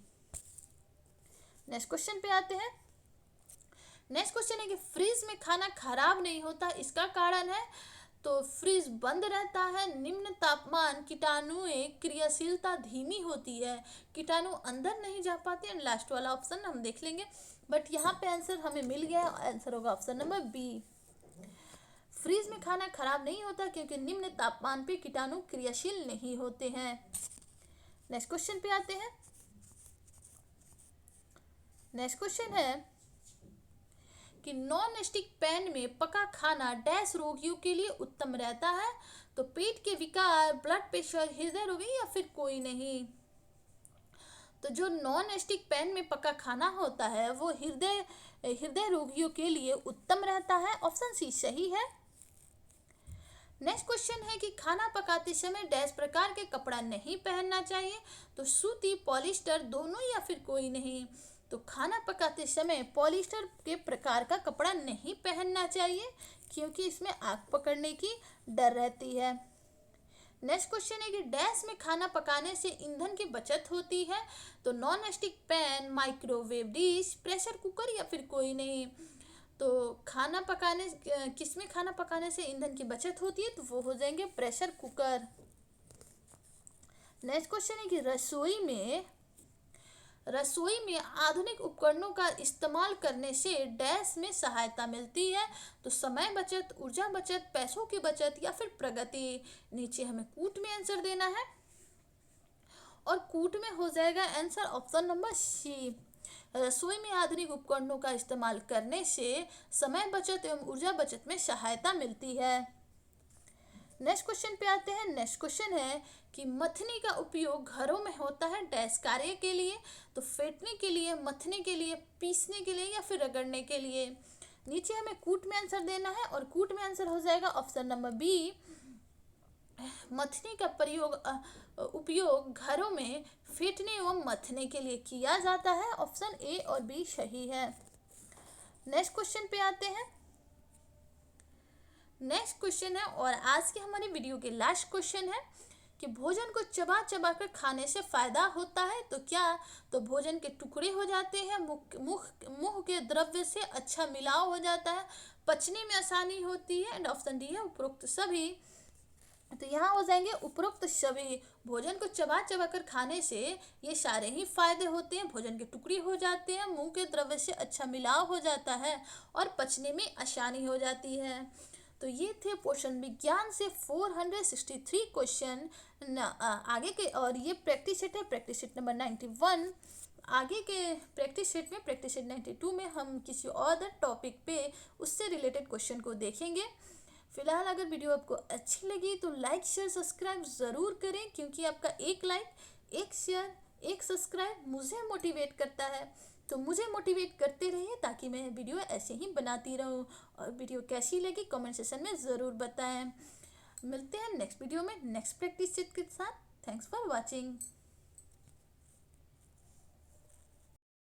नेक्स्ट क्वेश्चन पे आते हैं। नेक्स्ट क्वेश्चन है कि फ्रिज में खाना खराब नहीं होता, इसका कारण है। तो फ्रिज बंद रहता है, निम्न तापमान, कीटाणुएं क्रियाशीलता धीमी होती है, कीटाणु अंदर नहीं जा पाते हैं। लास्ट वाला ऑप्शन हम देख लेंगे बट यहाँ पे आंसर हमें मिल गया। आंसर होगा ऑप्शन नंबर बी। फ्रिज में खाना खराब नहीं होता क्योंकि निम्न तापमान पे कीटाणु क्रियाशील नहीं होते हैं। नेक्स्ट क्वेश्चन पे आते हैं। नेक्स्ट क्वेश्चन है कि नॉन स्टिक पैन में पका खाना डैश रोगियों के लिए उत्तम रहता है। तो पेट के विकार, ब्लड प्रेशर, हृदय रोगी या फिर कोई नहीं। तो जो नॉन स्टिक पैन में पका खाना होता है वो हृदय रोगियों के लिए उत्तम रहता है। ऑप्शन सी सही है। नेक्स्ट क्वेश्चन है कि खाना पकाते समय डैश प्रकार के कपड़ा नहीं पहनना चाहिए। तो सूती, पॉलिस्टर दोनों या फिर कोई नहीं। तो खाना पकाते समय पॉलिस्टर के प्रकार का कपड़ा नहीं पहनना चाहिए क्योंकि इसमें आग पकड़ने की डर रहती है। नेक्स्ट क्वेश्चन है कि डैश में खाना पकाने से ईंधन की बचत होती है। तो non stick pan, microwave dish, pressure cooker या फिर कोई नहीं। तो किसमें खाना पकाने से ईंधन की बचत होती है? तो वो हो जाएंगे प्रेशर कुकर। नेक्स्ट क्वेश्चन है कि रसोई में आधुनिक उपकरणों का इस्तेमाल करने से डैश में सहायता मिलती है। तो समय बचत, ऊर्जा बचत, पैसों की बचत या फिर प्रगति। नीचे हमें कूट में आंसर देना है और कूट में हो जाएगा आंसर ऑप्शन नंबर सी। रसोई में आधुनिक उपकरणों का इस्तेमाल करने से समय बचत एवं ऊर्जा बचत में सहायता मिलती है। नेक्स्ट क्वेश्चन पे आते हैं। नेक्स्ट क्वेश्चन है कि मथनी का उपयोग घरों में होता है डैश कार्य के लिए, तो फेंटने के लिए, मथने के लिए, पीसने के लिए या फिर रगड़ने के लिए। नीचे हमें कूट में आंसर देना है और कूट में आंसर हो जाएगा ऑप्शन नंबर बी। मथनी का उपयोग घरों में फेंटने एवं मथने के लिए किया जाता है। ऑप्शन ए और बी सही है। नेक्स्ट क्वेश्चन पे आते हैं। नेक्स्ट क्वेश्चन है और आज के हमारे वीडियो के लास्ट क्वेश्चन है कि भोजन को चबा चबा कर खाने से फायदा होता है तो क्या? तो भोजन के टुकड़े हो जाते हैं, मुंह के द्रव्य से अच्छा मिलाव हो जाता है, पचने में आसानी होती है एंड ऑप्शन डी है उपरोक्त सभी। तो यहाँ हो जाएंगे उपरोक्त सभी। भोजन को चबा चबा कर खाने से ये सारे ही फायदे होते हैं। भोजन के टुकड़े हो जाते हैं, मुंह के द्रव्य से अच्छा मिलाव हो जाता है और पचने में आसानी हो जाती है। तो ये थे पोषण विज्ञान से 463 क्वेश्चन। आगे के और ये प्रैक्टिस सेट है, प्रैक्टिस सेट नंबर 91। आगे के प्रैक्टिस सेट में, प्रैक्टिस सेट 92 में हम किसी और टॉपिक पे उससे रिलेटेड क्वेश्चन को देखेंगे। फिलहाल अगर वीडियो आपको अच्छी लगी तो लाइक शेयर सब्सक्राइब ज़रूर करें, क्योंकि आपका एक लाइक, एक शेयर, एक सब्सक्राइब मुझे मोटिवेट करता है। तो मुझे मोटिवेट करते रहिए ताकि मैं वीडियो ऐसे ही बनाती रहूं। और वीडियो कैसी लगी कमेंट सेक्शन में ज़रूर बताएं। मिलते हैं नेक्स्ट वीडियो में नेक्स्ट प्रैक्टिस सेट के साथ। Thanks for watching.